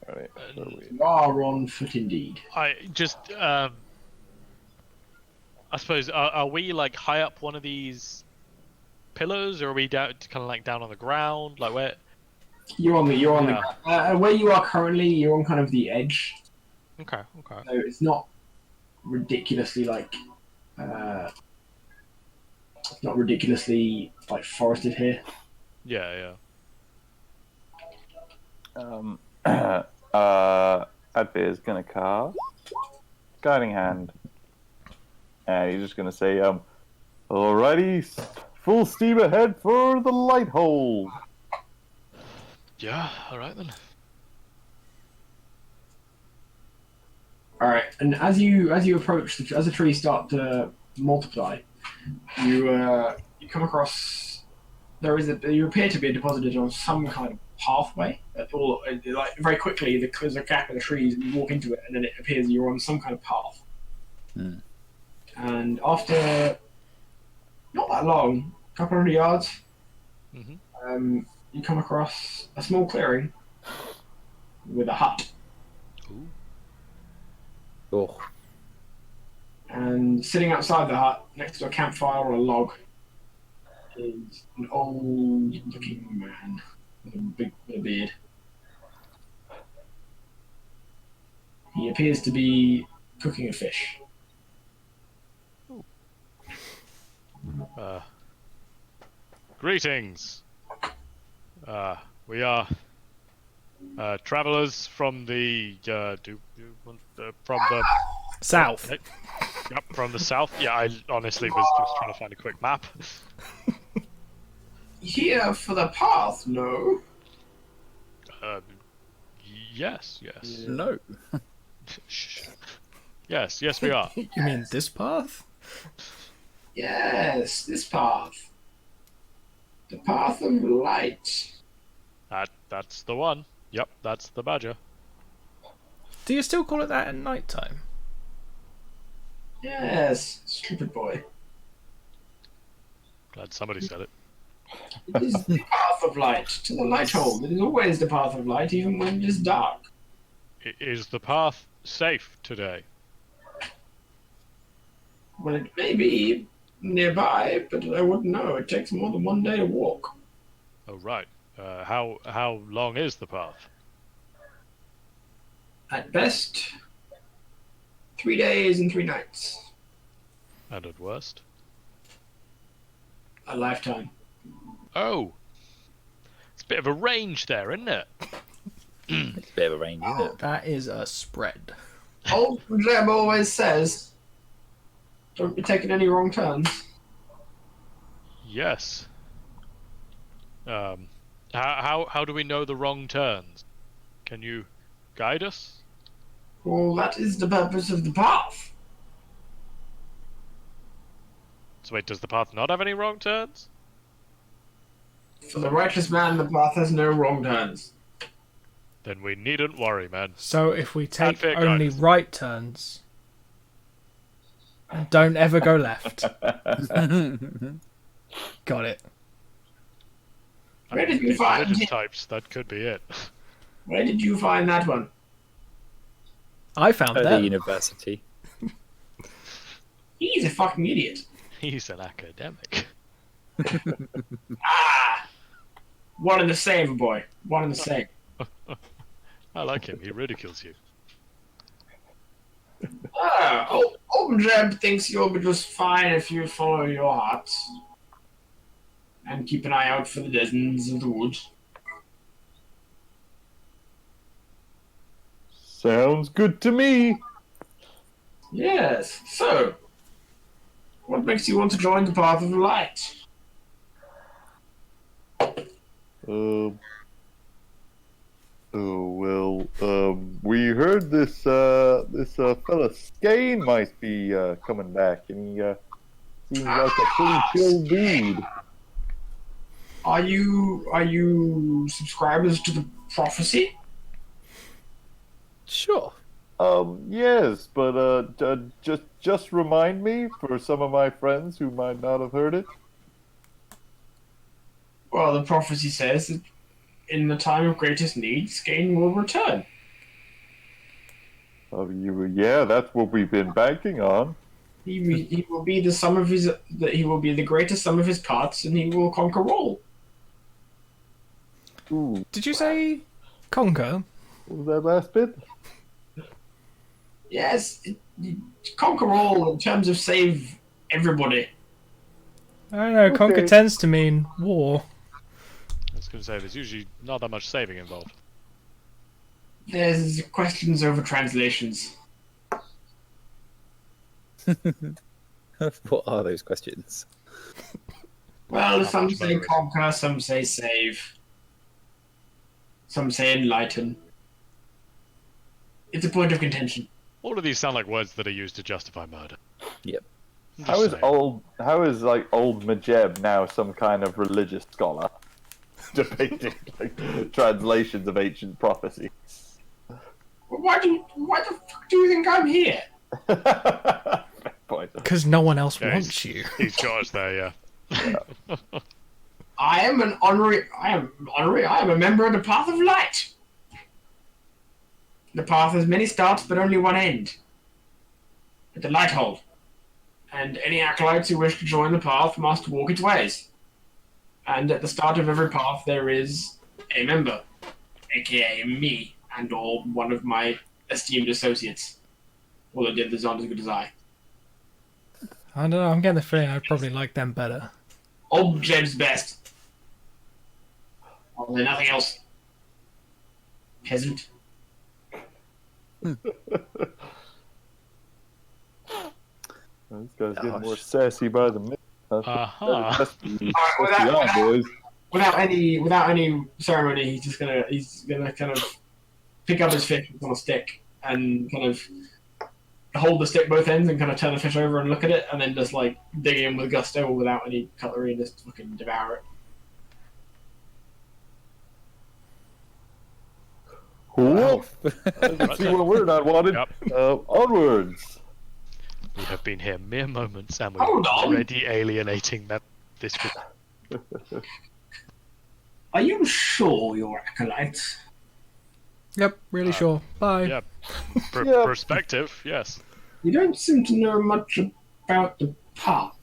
Right, so we- You are on foot indeed. I just, I suppose, are we like high up one of these pillars, or are we down, kind of like down on the ground? Like where? You're on Yeah. the where you are currently. You're on kind of the edge, Okay. so it's not ridiculously it's not ridiculously like forested here. Yeah. Adfir is gonna cast Guiding Hand, and he's just gonna say, "Alrighty, full steam ahead for the light hole." Yeah, alright then. All right, and as you approach, as the trees start to multiply, you come across you appear to be deposited on some kind of pathway. Like very quickly, there's a gap in the trees, and you walk into it, and then it appears you're on some kind of path. Hmm. And after not that long, a couple hundred yards, Mhm. You come across a small clearing with a hut. Ooh. Oh, And sitting outside the hut, next to a campfire on a log, is an old-looking man with a beard. He appears to be cooking a fish. Greetings. We are travelers from the from the South. Yep, from the south. Yeah, I honestly was just trying to find a quick map. Here for the path, no? Yes. no. Shh. Yes, we are. You mean this path? Yes, this path. The path of light. That's the one. Yep, that's the badger. Do you still call it that at night time? Yes, stupid boy. Glad somebody said it. It is the path of light to the light hole. It is always the path of light, even when it is dark. Is the path safe today? Well, it may be nearby, but I wouldn't know. It takes more than one day to walk. Oh, right. How long is the path? At best, 3 days and 3 nights. And at worst? A lifetime. Oh! It's a bit of a range there, isn't it? It's a bit of a range, isn't it? That is a spread. Old Jeb always says, don't be taking any wrong turns. Yes. How do we know the wrong turns? Can you guide us? Well, that is the purpose of the path. So wait, does the path not have any wrong turns? For the righteous man, the path has no wrong turns. Then we needn't worry, man. So if we take Adfir only guidance. right turns and don't ever go left. Got it. Where did you These find religious it? types, that could be it. Where did you find that one? I found At the that. university. He's a fucking idiot. He's an academic. Ah! One and the same, boy. One and the same. I like him, he ridicules you. Old Jeb thinks you'll be just fine if you follow your heart. And keep an eye out for the denizens of the woods. Sounds good to me. Yes, so, what makes you want to join the path of light? We heard this fella Skane might be coming back, and he seems like a pretty chill dude. Are you subscribers to the prophecy? Sure. Yes, but just remind me for some of my friends who might not have heard it. Well, the prophecy says that in the time of greatest need, Skane will return. Yeah, that's what we've been banking on. He will be the sum of his. He will be the greatest sum of his parts, and he will conquer all. Ooh, Did you say conquer? what was that last bit? Yes, conquer all in terms of save everybody. I don't know. Conquer Okay. tends to mean war. I was going to say, there's usually not that much saving involved. There's questions over translations. What are those questions? Well, How some much say better? conquer, some say save, some say enlighten. It's a point of contention. All of these sound like words that are used to justify murder. Yep. I'm How just is saying. old Majeb now some kind of religious scholar depicting translations of ancient prophecy? Why the fuck do you think I'm here? Fair point. Because no one else Yeah, wants you. He's got us there, yeah. I am a member of the Path of Light. The path has many starts, but only one end. At the light hole. And any acolytes who wish to join the path must walk its ways. And at the start of every path there is a member, aka me, and or one of my esteemed associates. Although the others aren't as good as I. I don't know. I'm getting the feeling I'd probably like them better. Old Jeb's best. I'll say nothing else. Peasant. This guy's getting more sassy by the minute. Uh-huh. That's the Without- on, boys. Without any ceremony, he's gonna kind of pick up his fish on a stick and kind of hold the stick both ends and kind of turn the fish over and look at it, and then just like dig in with gusto without any cutlery and just fucking devour it. Woof. Let's see what we're not wanted. Yep. Onwards. We have been here mere moments, and we're Hold on. already alienating this. Are you sure you're acolytes? Yep, really sure. Bye. Yeah, Yeah. perspective. Yes. You don't seem to know much about the path.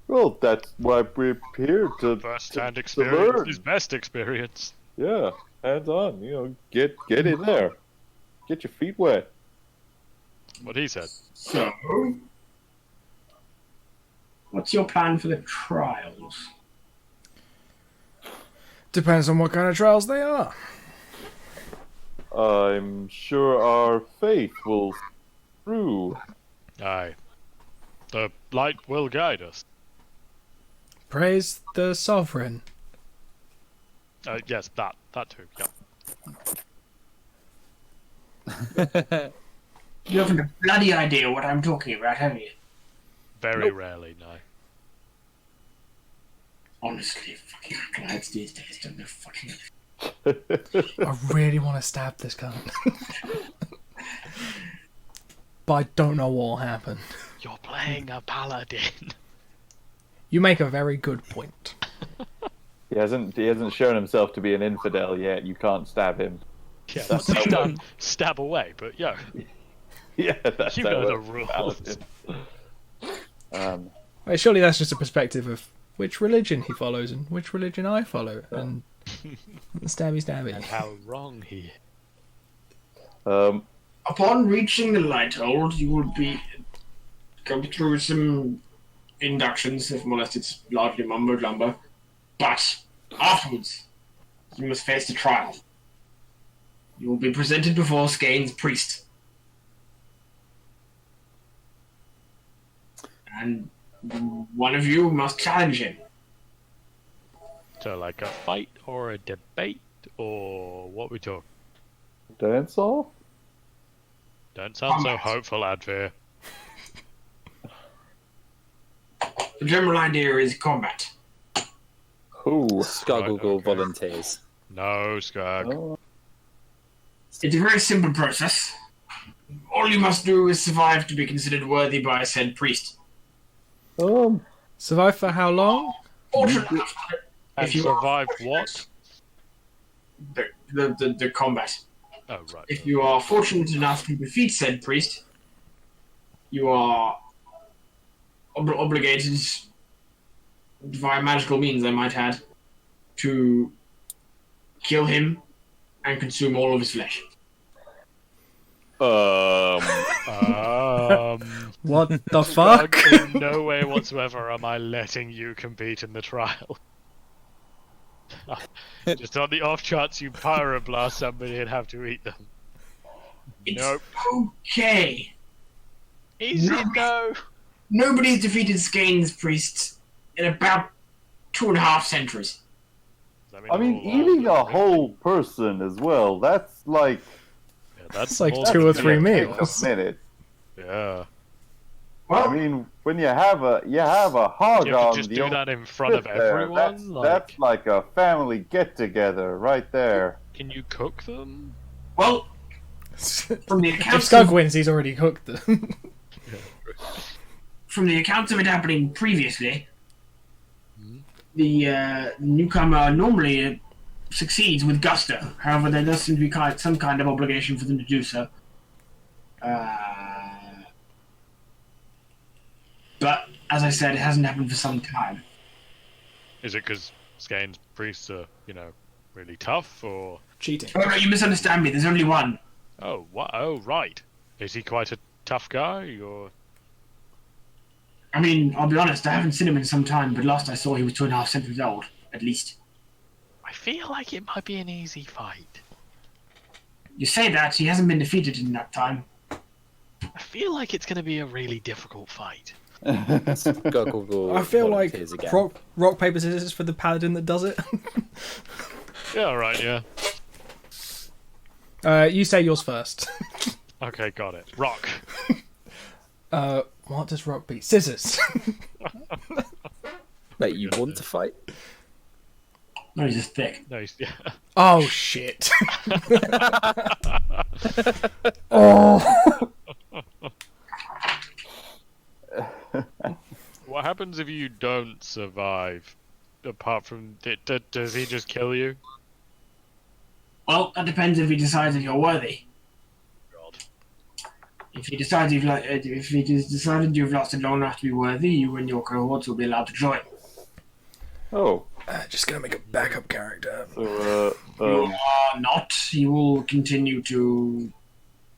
Well, that's why we're here to First-hand to experience learn. is best experience. Yeah, hands on. Get in there. Get your feet wet. What he said. So, what's your plan for the trials? Depends on what kind of trials they are. I'm sure our faith will through. Aye. The light will guide us. Praise the sovereign. Yes, that too. Yeah. You haven't a bloody idea what I'm talking about, have you? Very rarely, no. Honestly, fucking acolytes these days don't know fucking. I really want to stab this cunt. But I don't know what will happen. You're playing a paladin. You make a very good point. He hasn't shown himself to be an infidel yet. You can't stab him. Yeah, That's what's how done? Stab away, but yo, Yeah, that's you how know it the works. rules. Wait, surely that's just a perspective of which religion he follows and which religion I follow. And stabby stabby. And how wrong he. Upon reaching the Lighthold, you will be go through some inductions, if more or less it's largely mumbo jumbo. But afterwards, you must face the trial. You will be presented before Skane's priest. And one of you must challenge him. So, like a fight or a debate or what we talk? Dance off? Don't sound so Combat. hopeful, Adfir. The general idea is combat. Ooh. Skuggle okay. volunteers. No, Skag. Oh, It's a very simple process. All you must do is survive to be considered worthy by said priest. Survive for how long? Fortunate enough, And if you survive what? the combat. Oh, right. If you are fortunate enough to defeat said priest, you are obligated, via magical means I might add, to kill him and consume all of his flesh. What the fuck? Skag, in no way whatsoever am I letting you compete in the trial. Just on the off chance you pyroblast somebody and have to eat them. It's Nope. okay. Easy, no. Nobody's defeated Skane's priests in about 2.5 centuries. I mean, eating a whole person as well, that's like... Yeah, that's It's like more 2 than or 3 me. meals. a minute. Yeah. Well, I mean, when you have a hog You on can just the do old that in front of spit there, everyone? that's like a family get-together right there. Can you cook them? well, from the If accounts Skug of, wins, he's already cooked them. from the accounts of it happening previously, the newcomer normally succeeds with gusto. However, there does seem to be some kind of obligation for them to do so. But as I said, it hasn't happened for some time. Is it because Skane's priests are, really tough, or... Cheating. Oh no, you misunderstand me. There's only one. Oh, what? Oh, right. Is he quite a tough guy, or... I mean, I'll be honest. I haven't seen him in some time, but last I saw, he was 2.5 centuries old, at least. I feel like it might be an easy fight. You say that he hasn't been defeated in that time. I feel like it's going to be a really difficult fight. Skuggle I feel like volunteers again. rock, paper, scissors for the paladin that does it. Yeah, alright, yeah. You say yours first. Okay, got it. Rock. What does rock be? Scissors. Wait, you want to fight? No, he's just thick. No, yeah. Oh shit. Oh, What happens if you don't survive? Apart from, does he just kill you? Well, that depends if he decides if you're worthy. God. If he decides if he has decided you've lasted long enough to be worthy, you and your cohorts will be allowed to join. Oh, just gonna make a backup character. so You are not. You will continue to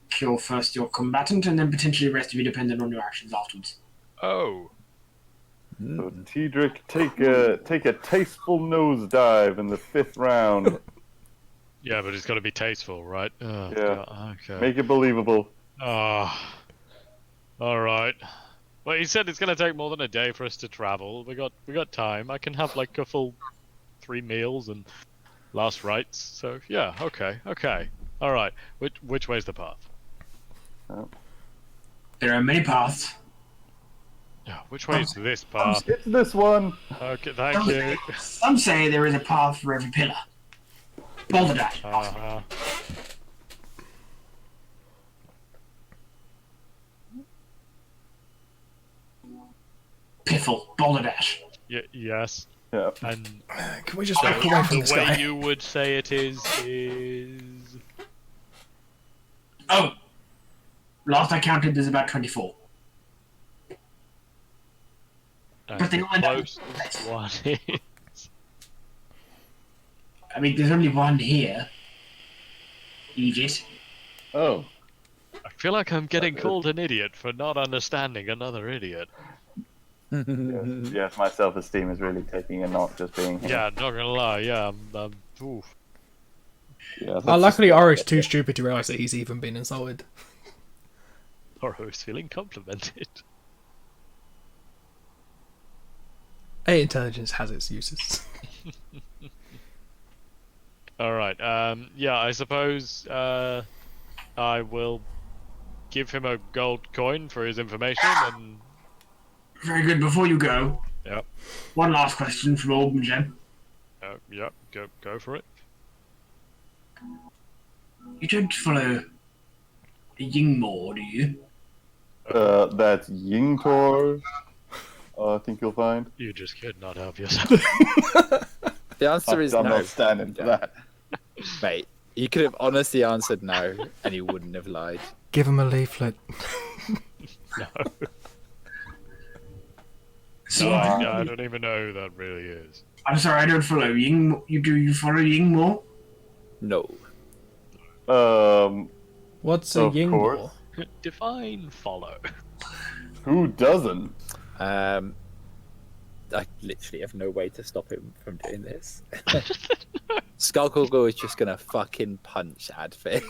kill first your combatant, and then potentially the rest of you dependent on your actions afterwards. Oh. so Tedric, take a tasteful nosedive in the 5th round. Yeah, but it's got to be tasteful, right? Oh, Yeah. God, okay. Make it believable. Ah. All right. Well, he said it's going to take more than a day for us to travel. We got time. I can have like a full 3 meals and last rites. So yeah, okay. All right. Which way's the path? There are many paths. Yeah, which way is this path? It's this one. Okay, thank you. Some say there is a path for every pillar. Boulder dash. Uh-huh. Piffle. Boulder dash. Yes. Yeah. And Can we just walk away from this the way guy? you would say it is. Oh! Last I counted, there's about 24. But they the lined up- closest one is. I mean, there's only one here. Aegis. Oh. I feel like I'm getting called an idiot for not understanding another idiot. Yes, my self-esteem is really taking a knock just being here. Yeah, not gonna lie. Yeah, oof. Yeah, Luckily, Ori's too stupid to realise that he's even been insulted. Or I was feeling complimented. Intelligence has its uses. All right. Yeah, I suppose I will give him a gold coin for his information, and Very good. Before you go, yep, one last question from Old Jeb. yep, go for it. You don't follow Yingmore, do you? That's Yingtor. I think you'll find. You just could not help yourself. The answer is I'm no. not standing for that. Mate, you could have honestly answered no, and you wouldn't have lied. Give him a leaflet. No, So, no, I don't even know who that really is. I'm sorry, I don't follow Ying. You follow Yingmore? No. What's a Of Yingmore? course. Define follow. Who doesn't? I literally have no way to stop him from doing this. Skullgoggle is just gonna fucking punch Adfir.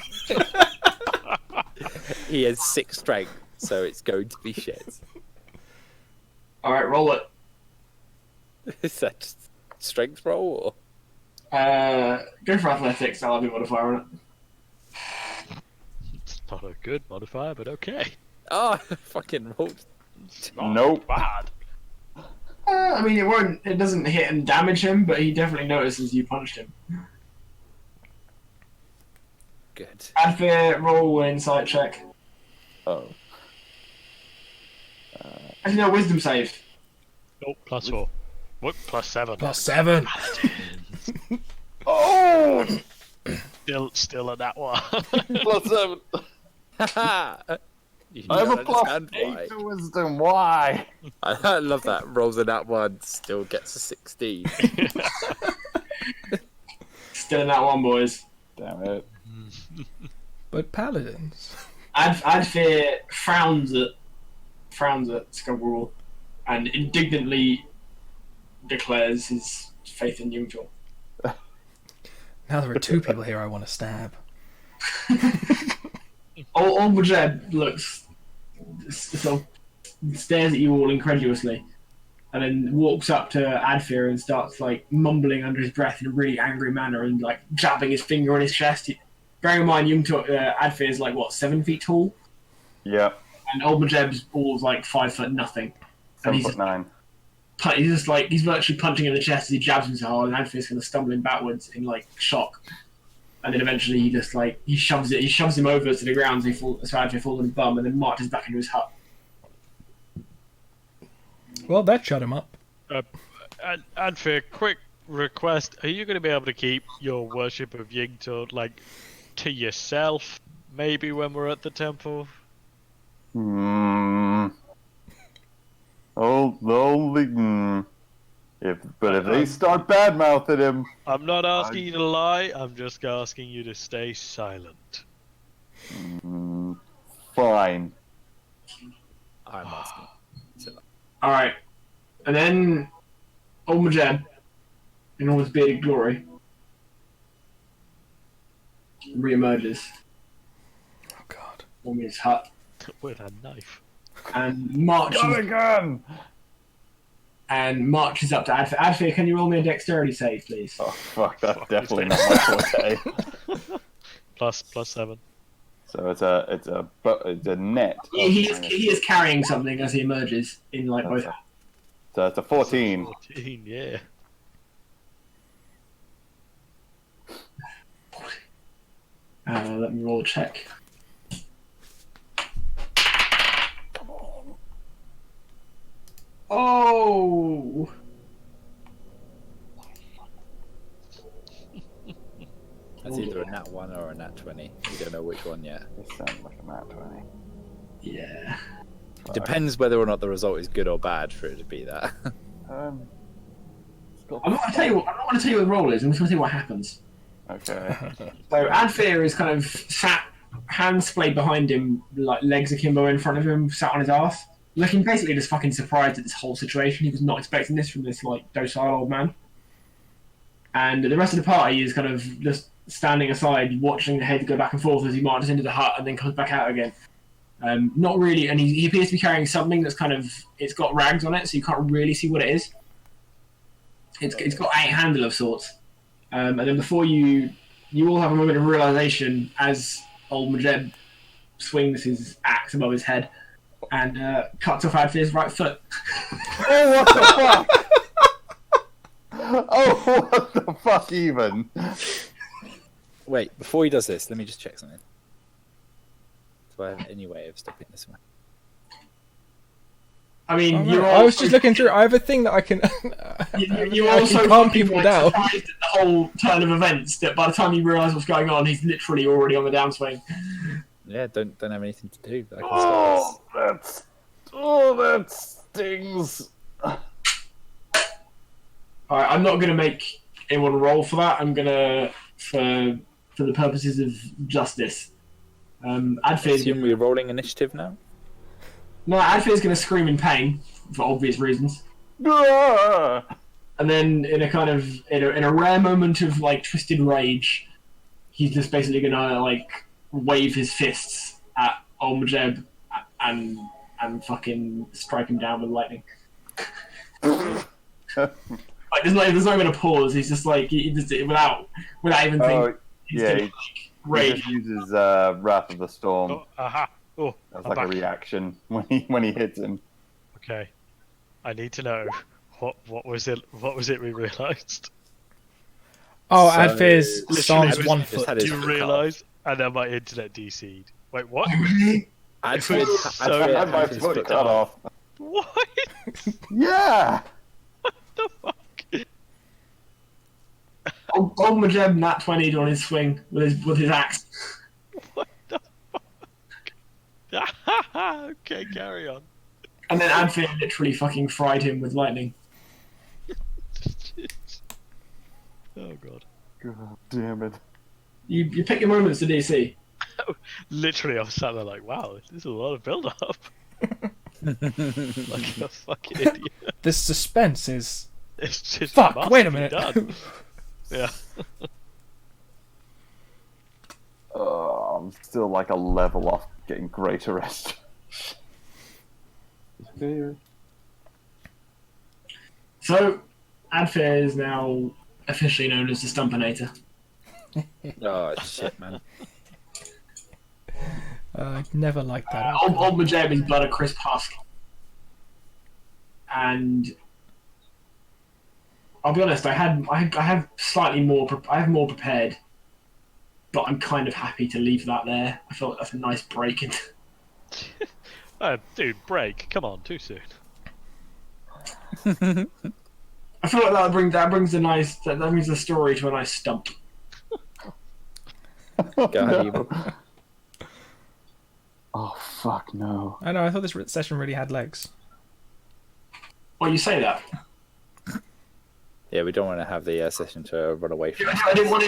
He has 6 strength, so it's going to be shit. Alright, roll it. Is that just strength roll or? Go for athletics, I'll have your modifier on it. It's not a good modifier, but okay. Oh, fucking rolled. It's not Nope. bad. I mean, it doesn't hit and damage him, but he definitely notices you punched him. Good. Adfir, roll an insight check. Oh. Actually, no, wisdom save. Oh, +4. What? +7. +7. Oh! Still at that one. +7. You I have a don't understand why. +8 to wisdom. Why? I love that. Rolls in that one, still gets a 16. Still in that one, boys. Damn it. But paladins. Adfir frowns at Skullgirl and indignantly declares his faith in Yungtor. Now there are 2 people here I want to stab. Old Jeb looks, sort of stares at you all incredulously, and then walks up to Adfir and starts like mumbling under his breath in a really angry manner and like jabbing his finger on his chest. Bearing in mind, Adfir is like what, 7 feet tall, Yeah. and Old Jeb's ball's like 5 foot nothing. And he's 7'9". He's just like, he's virtually punching in the chest as he jabs him so hard, and Adfir's kind of stumbling backwards in like shock. And then eventually he shoves him over to the ground so Adfir falls on his bum, and then marches back into his hut. Well, that shut him up. Adfir, quick request: are you going to be able to keep your worship of Yingtor to yourself? Maybe when we're at the temple. If they start bad mouthing him, I'm not asking you to lie. I'm just asking you to stay silent. fine. I'm asking. All right, and then old Majed, in all his bearded glory, re-emerges Oh God. from his hut With a knife. and marches Gun! up to Adfir. Adfir, can you roll me a dexterity save, please? Oh fuck, that's Fuck, definitely he's not my forte. Plus 7. So it's a net. He is carrying something as he emerges in both hands. So it's a 14. 14, yeah. Let me roll a check. Oh! That's either a nat 1 or a nat 20. You don't know which one yet. This sounds like a nat 20. Yeah. Depends whether or not the result is good or bad for it to be that. It's got I'm not going to tell you. I'm not going to tell you what the roll is. I'm just going to tell you what happens. Okay. So Adfir is kind of sat, hands splayed behind him, legs akimbo in front of him, sat on his ass, looking basically just fucking surprised at this whole situation. He was not expecting this from this docile old man. And the rest of the party is kind of just standing aside, watching the head go back and forth as he marches into the hut and then comes back out again. Not really, and he appears to be carrying something that's it's got rags on it, so you can't really see what it is. It's got a handle of sorts. And then before you all have a moment of realization as old Majed swings his axe above his head and cuts off Adfir's right foot. Oh, what the fuck? Oh, what the fuck even? Wait, before he does this, let me just check something. Do I have any way of stopping this one? I mean, I was just looking through. I have a thing that I can. You I also can calm people down. surprised at the whole turn of events that by the time you realise what's going on, he's literally already on the downswing. Yeah, don't have anything to do. That I can stop this. That stings. Alright, I'm not going to make anyone roll for that. I'm going to, for the purposes of justice, Adfir's Assume we're rolling initiative now? Adfir's going to scream in pain for obvious reasons. Ah! And then in a rare moment of twisted rage, he's just basically gonna wave his fists at old Majed and fucking strike him down with lightning. There's not even a pause. He's just he just without even thinking. He's Yeah, gonna, he rage. just uses Wrath of the Storm Oh, aha. Oh, as I'm like a back. reaction when he hits him. Okay. I need to know what was it we realised? Oh, So, Adfir's stance literally, 1 just foot. had Do his you foot cut realise? And then my internet DC'd. Wait, what? Adfir so I had my had his foot foot cut off. What Yeah! the fuck? Old Majed nat 20'd on his swing with his axe. What the fuck? Okay, carry on. And then Adfir literally fucking fried him with lightning. Oh god. God damn it. You pick your moments to DC. Literally, I was sat there like, wow, this is a lot of build up. Like a fucking idiot. This suspense is. It's just Fuck! Wait a masterfully minute. done. Yeah. I'm still like a level off getting greater rest. So, Adfir is now officially known as the Stumpinator. Oh shit, man! Never liked that. Old Majed is but a crisp husk. And I'll be honest, I have more prepared but I'm kind of happy to leave that there. I felt that's a nice break in. Dude, break. Come on, too soon. I feel like that brings the story to a nice stump. God, No. Oh fuck no. I know. I thought this session really had legs. Well, you say that. Yeah, we don't want to have the session to run away from. I didn't want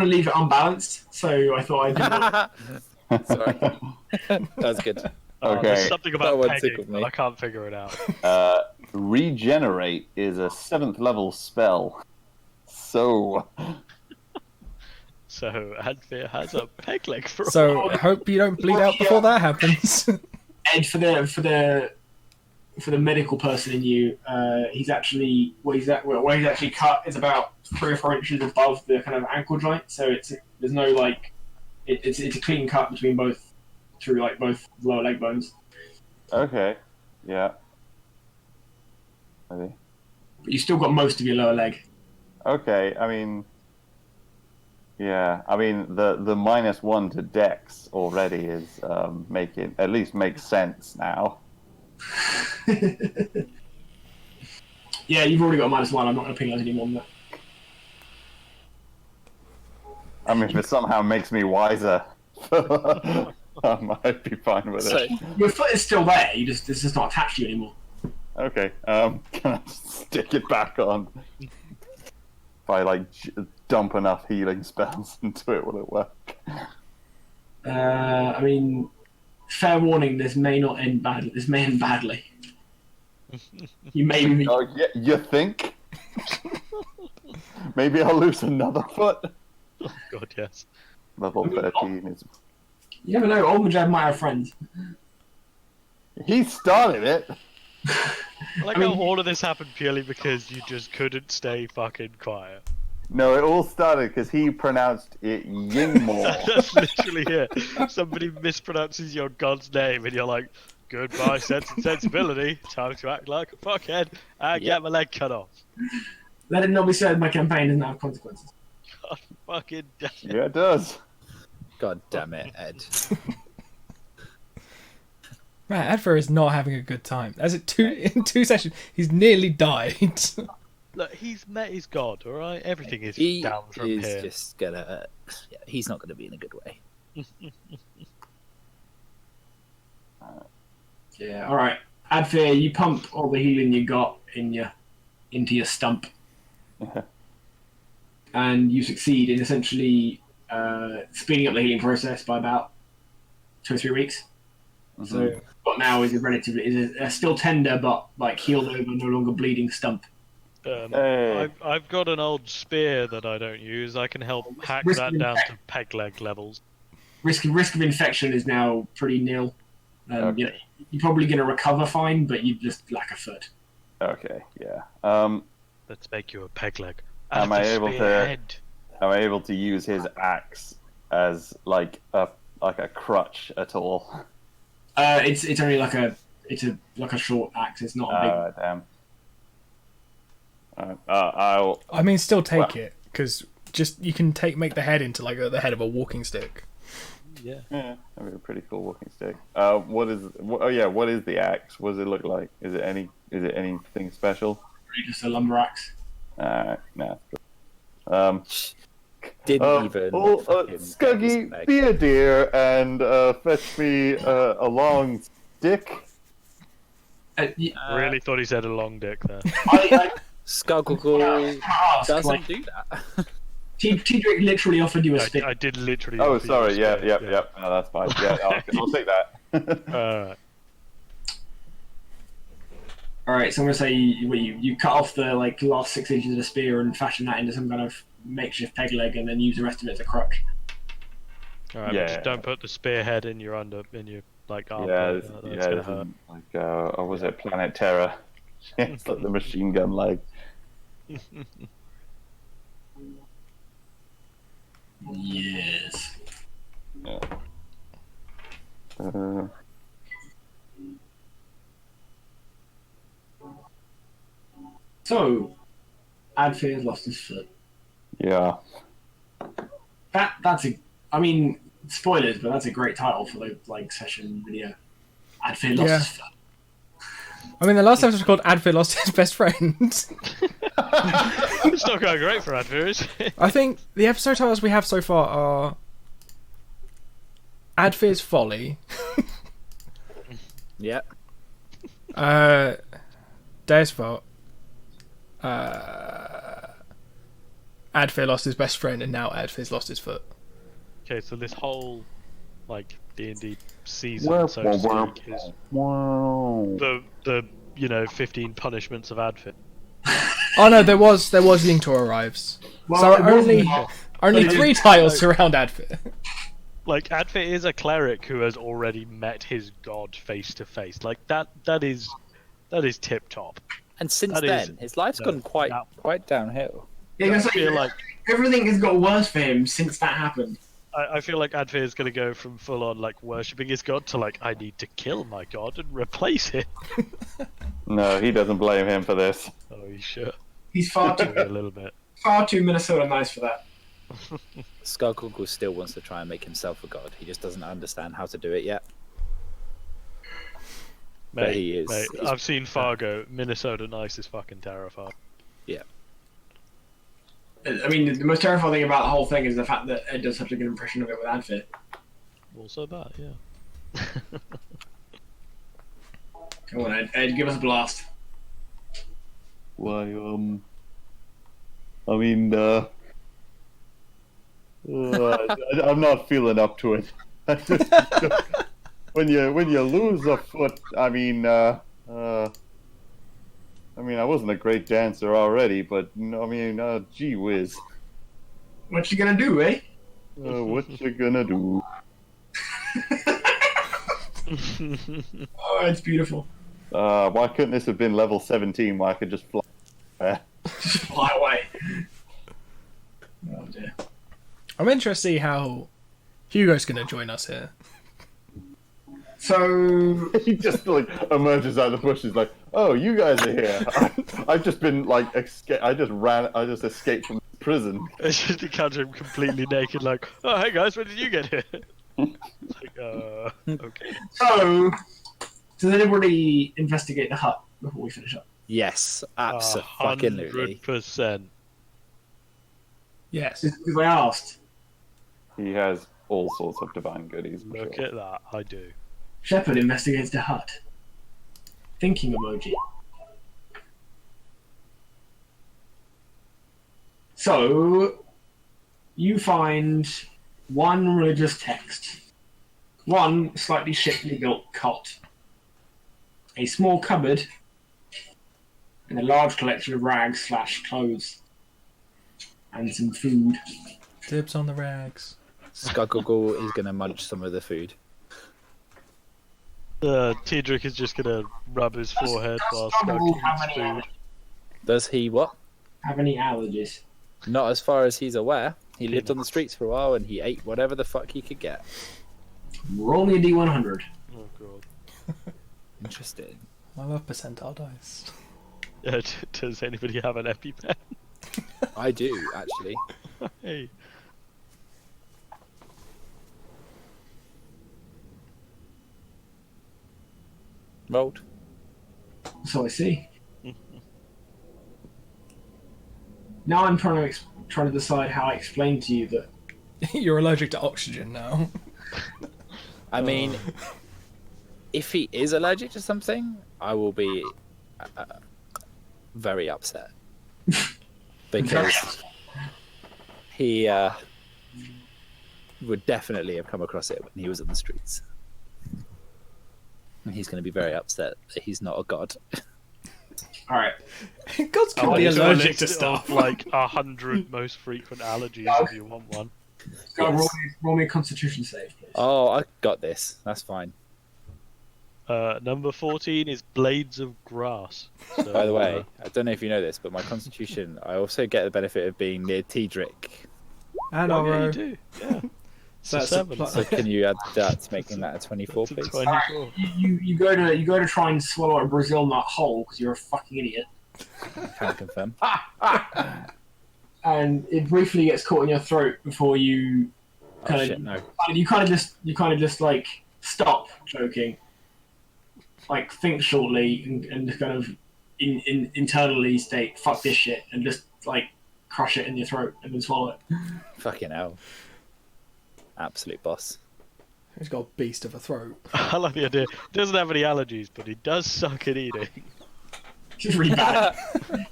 to leave it unbalanced, so I thought I didn't. Sorry, that was good. Okay. There's something That about one pegging, tickled but me. I can't figure it out. Regenerate is a 7th level spell. So So Adfir has a peg leg for So I hope you don't bleed out before that happens. Ed, for the medical person in you, he's actually where he's actually cut is about 3 or 4 inches above the kind of ankle joint. So there's no like it's a clean cut between both through like both lower leg bones. okay. Yeah. Maybe. But you still got most of your lower leg. Okay, I mean, yeah, I mean the -1 to Dex already is makes sense now. Yeah, you've already got a -1. I'm not going to penalise any more than that. I mean, if it somehow makes me wiser, I might be fine with So, it. Your foot is still there. It's just not attached to you anymore. Okay, can I stick it back on? If I like dump enough healing spells into it, will it work? I mean, fair warning. This may not end badly. This may end badly. You may be. Oh, yeah, you think? Maybe I'll lose another foot. Oh god, yes. Level 13 is. You never know. Old Majab might have friends. He started it. I like I mean- how all of this happened purely because you just couldn't stay fucking quiet. No, it all started because he pronounced it Yingmore. That's literally it. Somebody mispronounces your god's name and you're like, goodbye sense and sensibility, time to act like a fuckhead and get my leg cut off. Let it not be said my campaign doesn't have consequences. God fucking damn it. Yeah, it does. God damn it, Ed. Man, Adfir is not having a good time. In 2 sessions, he's nearly died. Look, he's met his god, alright? Everything is He down from is here. just gonna. Yeah, he's not gonna be in a good way. Yeah. All right. Adfir, you pump all the healing you got into your stump, and you succeed in essentially speeding up the healing process by about 2 or 3 weeks. So what now is a still tender but like healed over, no longer bleeding stump. Hey. I've got an old spear that I don't use. I can help hack Risk that of down to peg leg levels. Risk of infection is now pretty nil. Okay. You know, you're probably going to recover fine, but you just lack a foot. Okay, yeah. Let's make you a peg leg. Am I able to- Spearhead. Am I able to use his axe as like a crutch at all? It's only like a short axe. It's not a big. Damn. I'll. I mean, still take it, because just you can make the head into like the head of a walking stick. Yeah. Yeah, that'd be a pretty cool walking stick. What is the axe? What does it look like? Is it anything special? Just a lumber axe. Nah. Didn't even. fucking get Scuggy, this bag. be a deer and fetch me a long stick. Really thought he said a long dick there. I Skuggle ask, doesn't like, do that. T-Drake literally offered you a stick. I did literally. Oh, offer you sorry. a Yeah. spear, No, that's fine. Yeah, I'll take that. Alright. All right, so I'm gonna say you cut off the last 6 inches of the spear and fashion that into some kind of makeshift peg leg, and then use the rest of it as a crutch. Alright, Yeah. but just don't put the spearhead in your arm. Yeah, That's gonna hurt. like or was it Planet Terror? It's like the machine gun leg. Yes. Yeah. So, Adfir has lost his foot. Yeah. That's I mean, spoilers, but that's a great title for the session video. Adfir lost Yeah. his foot. I mean, the last episode was called Adfir lost his best friend. It's not going great for Adfir, is it? I think the episode titles we have so far are Adfir's Folly, Yeah. Death's Fault, Adfir lost his best friend, and now Adfir's lost his foot. Okay, so this whole D&D season, so to speak, is the 15 punishments of Adfir. Oh no, there was Yingtor arrives. Well, So it wasn't- only 3 titles surround Adfir. Like, Adfir is a cleric who has already met his god face to face. Like, that is tip top. And since That is- then, his life's no, gone quite downhill. Yeah, I that's feel like everything has got worse for him since that happened. I feel like Adfir is going to go from full on worshipping his god to I need to kill my god and replace it. No, he doesn't blame him for this. Oh, you sure? He's far Doing too a little bit. Minnesota nice for that. Skullgoggle still wants to try and make himself a god. He just doesn't understand how to do it yet. But he is. Mate, he's- I've seen Fargo. Minnesota nice is fucking terrifying. Yeah. I mean, the most terrifying thing about the whole thing is the fact that Ed does such a good impression of it with Adfir. Also that, yeah. Come on, Ed. Ed, give us a blast. Why, I mean, I'm not feeling up to it. when you lose a foot, I mean, I wasn't a great dancer already, but gee whiz, What you gonna do, eh? what you gonna do? Oh, it's beautiful. Why couldn't this have been level 17 where I could just fly? Just fly away. Oh dear. I'm interested to see how Hugo's going to join us here. So He just emerges out of the bushes oh, you guys are here. I've just been I just escaped from prison. It's just encounter him completely naked, oh, hey guys, when did you get here? Okay. So, does anybody investigate the hut before we finish up? Yes, absolutely. 100%. Yes. Because I asked. He has all sorts of divine goodies. I'm Look sure. at that, I do. Shepard investigates the hut. Thinking emoji. So, you find one religious text, one slightly shittily built cot, a small cupboard, and a large collection of rags / clothes, and some food. Dibs on the rags. Skullgoggle is going to munch some of the food. Tedrick is just gonna rub his forehead while Skug eats food. Does he what? Have any allergies? Not as far as he's aware. He lived on the streets for a while and he ate whatever the fuck he could get. Roll me a d100. Oh god. Interesting. I love percentile dice. Does anybody have an EpiPen? I do, actually. Hey. Rolled. So I see. Now I'm trying to decide how I explain to you that You're allergic to oxygen now. I mean, if he is allergic to something, I will be very upset. Because he would definitely have come across it when he was in the streets. And he's going to be very upset that he's not a god. all right. Gods can be I'll allergic list to of, stuff. 100 most frequent allergies if you want one. Go Yes. roll me a Constitution save, please. Oh, I got this. That's fine. Number 14 is Blades of Grass. So, By the way, I don't know if you know this, but my constitution, I also get the benefit of being near Tedrick. And oh, I'll yeah, roll. you do. Yeah. It's a That's a 7. plus. So can you add that, making that a 24, It's a please? 24. You go to try and swallow a Brazil nut whole because you're a fucking idiot, Can confirm. and it briefly gets caught in your throat before you kind shit, of no. you kind of just like stop choking, like think shortly and just kind of internally state fuck this shit and just like crush it in your throat and then swallow it. Fucking hell. Absolute boss. He's got a beast of a throat. I like the idea. He doesn't have any allergies, but he does suck at eating. She's really bad.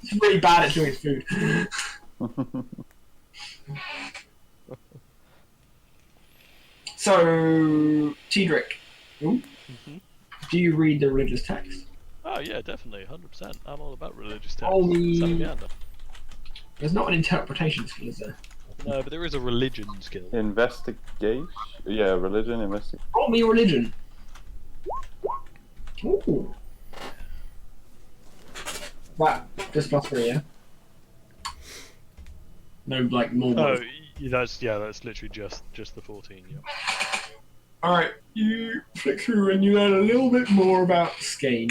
She's really bad at chewing food. So, Tedric, do you read the religious text? Oh yeah, definitely, 100%. I'm all about religious texts. Only- Salamandra. There's not an interpretation skill, is there? No, but there is a religion skill. Investigation? Yeah, religion, investigation. Roll me religion. Ooh. That just +3, yeah. No, like more. Oh, that's literally just the 14. Yeah. All right, you flick through and you learn a little bit more about Skane.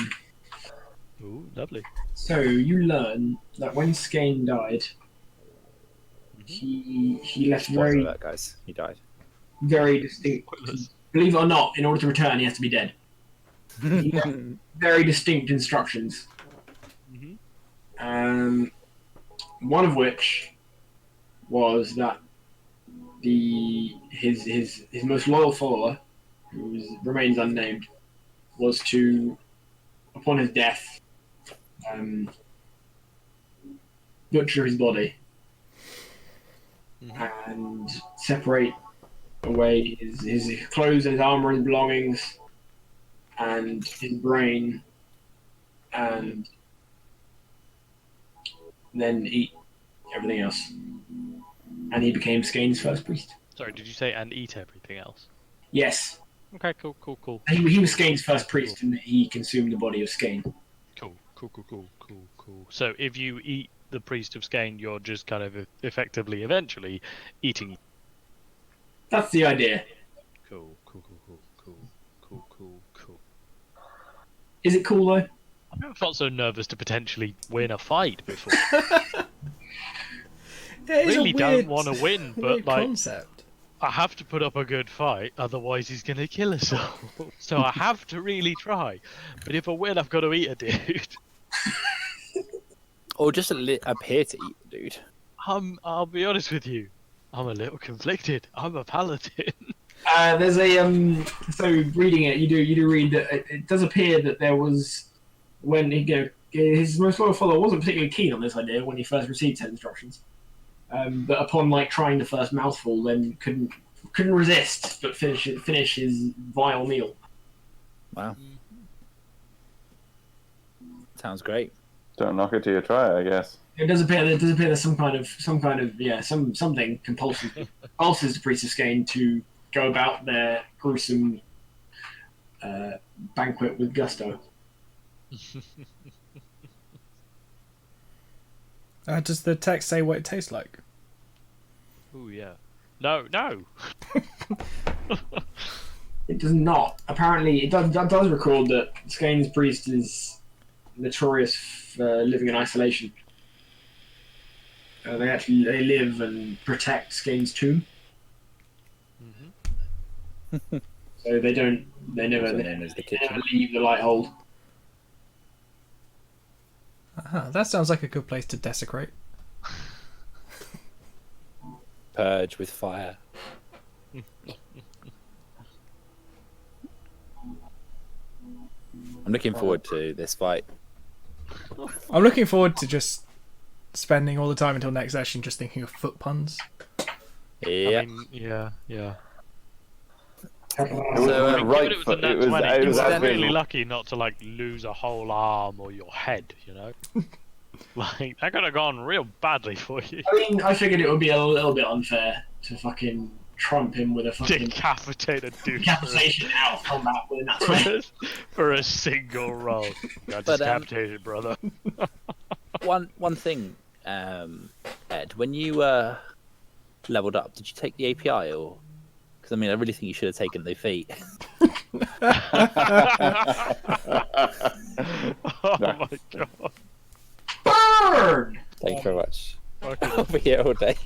Ooh, lovely. So you learn that when Skane died, he left Spoiler very alert, guys. He died. very distinct. Spoilers. Believe it or not, in order to return, he has to be dead. He left very distinct instructions. One of which was that his most loyal follower, who remains unnamed, was to, upon his death, butcher his body and separate away his clothes and his armor and belongings and his brain, and then eat everything else. And he became Skane's first priest. Sorry, did you say and eat everything else? Yes. Okay, cool. He was Skane's first priest, and he consumed the body of Skane. Cool. So if you eat the priest of Skane, you're just kind of effectively, eventually, eating. That's the idea. Cool. Is it cool though? I've never felt so nervous to potentially win a fight before. Really don't want to win, but weird like concept. I have to put up a good fight, otherwise he's gonna kill us all. So I have to really try. But if I win, I've got to eat a dude. Or just appear to eat the dude. I'll be honest with you, I'm a little conflicted. I'm a paladin. There's a so reading it, you do read that it does appear that there was, when his most loyal follower wasn't particularly keen on this idea when he first received said instructions, but upon like trying the first mouthful, then couldn't resist but finish his vile meal. Wow. Sounds great. Don't knock it till you try, I guess. It does appear there's some kind of something compulses the priests of Skane to go about their gruesome banquet with gusto. Does the text say what it tastes like? Ooh yeah. No. It does not. Apparently, it does record that Skane's priest is notorious for living in isolation. They live and protect Skane's tomb. So they never leave the light hold. That sounds like a good place to desecrate. Purge with fire. I'm looking forward to this fight. I'm looking forward to just spending all the time until next session just thinking of foot puns. Yeah. I mean, yeah. It was So, right It was foot. a It was, nat 20. it You was were Adfir. really lucky not to like lose a whole arm or your head, you know? Like, that could have gone real badly for you. I mean, I figured it would be a little bit unfair to fucking trump him with a fucking Decapitate a dude decapitation out of combat with a nat 20. for a single roll. Got But, decapitated, brother. One thing, Ed, when you leveled up, did you take the API or? Because I mean, I really think you should have taken the feat. Oh my god. Burn! Thank you very much. Fucking I'll be here all day.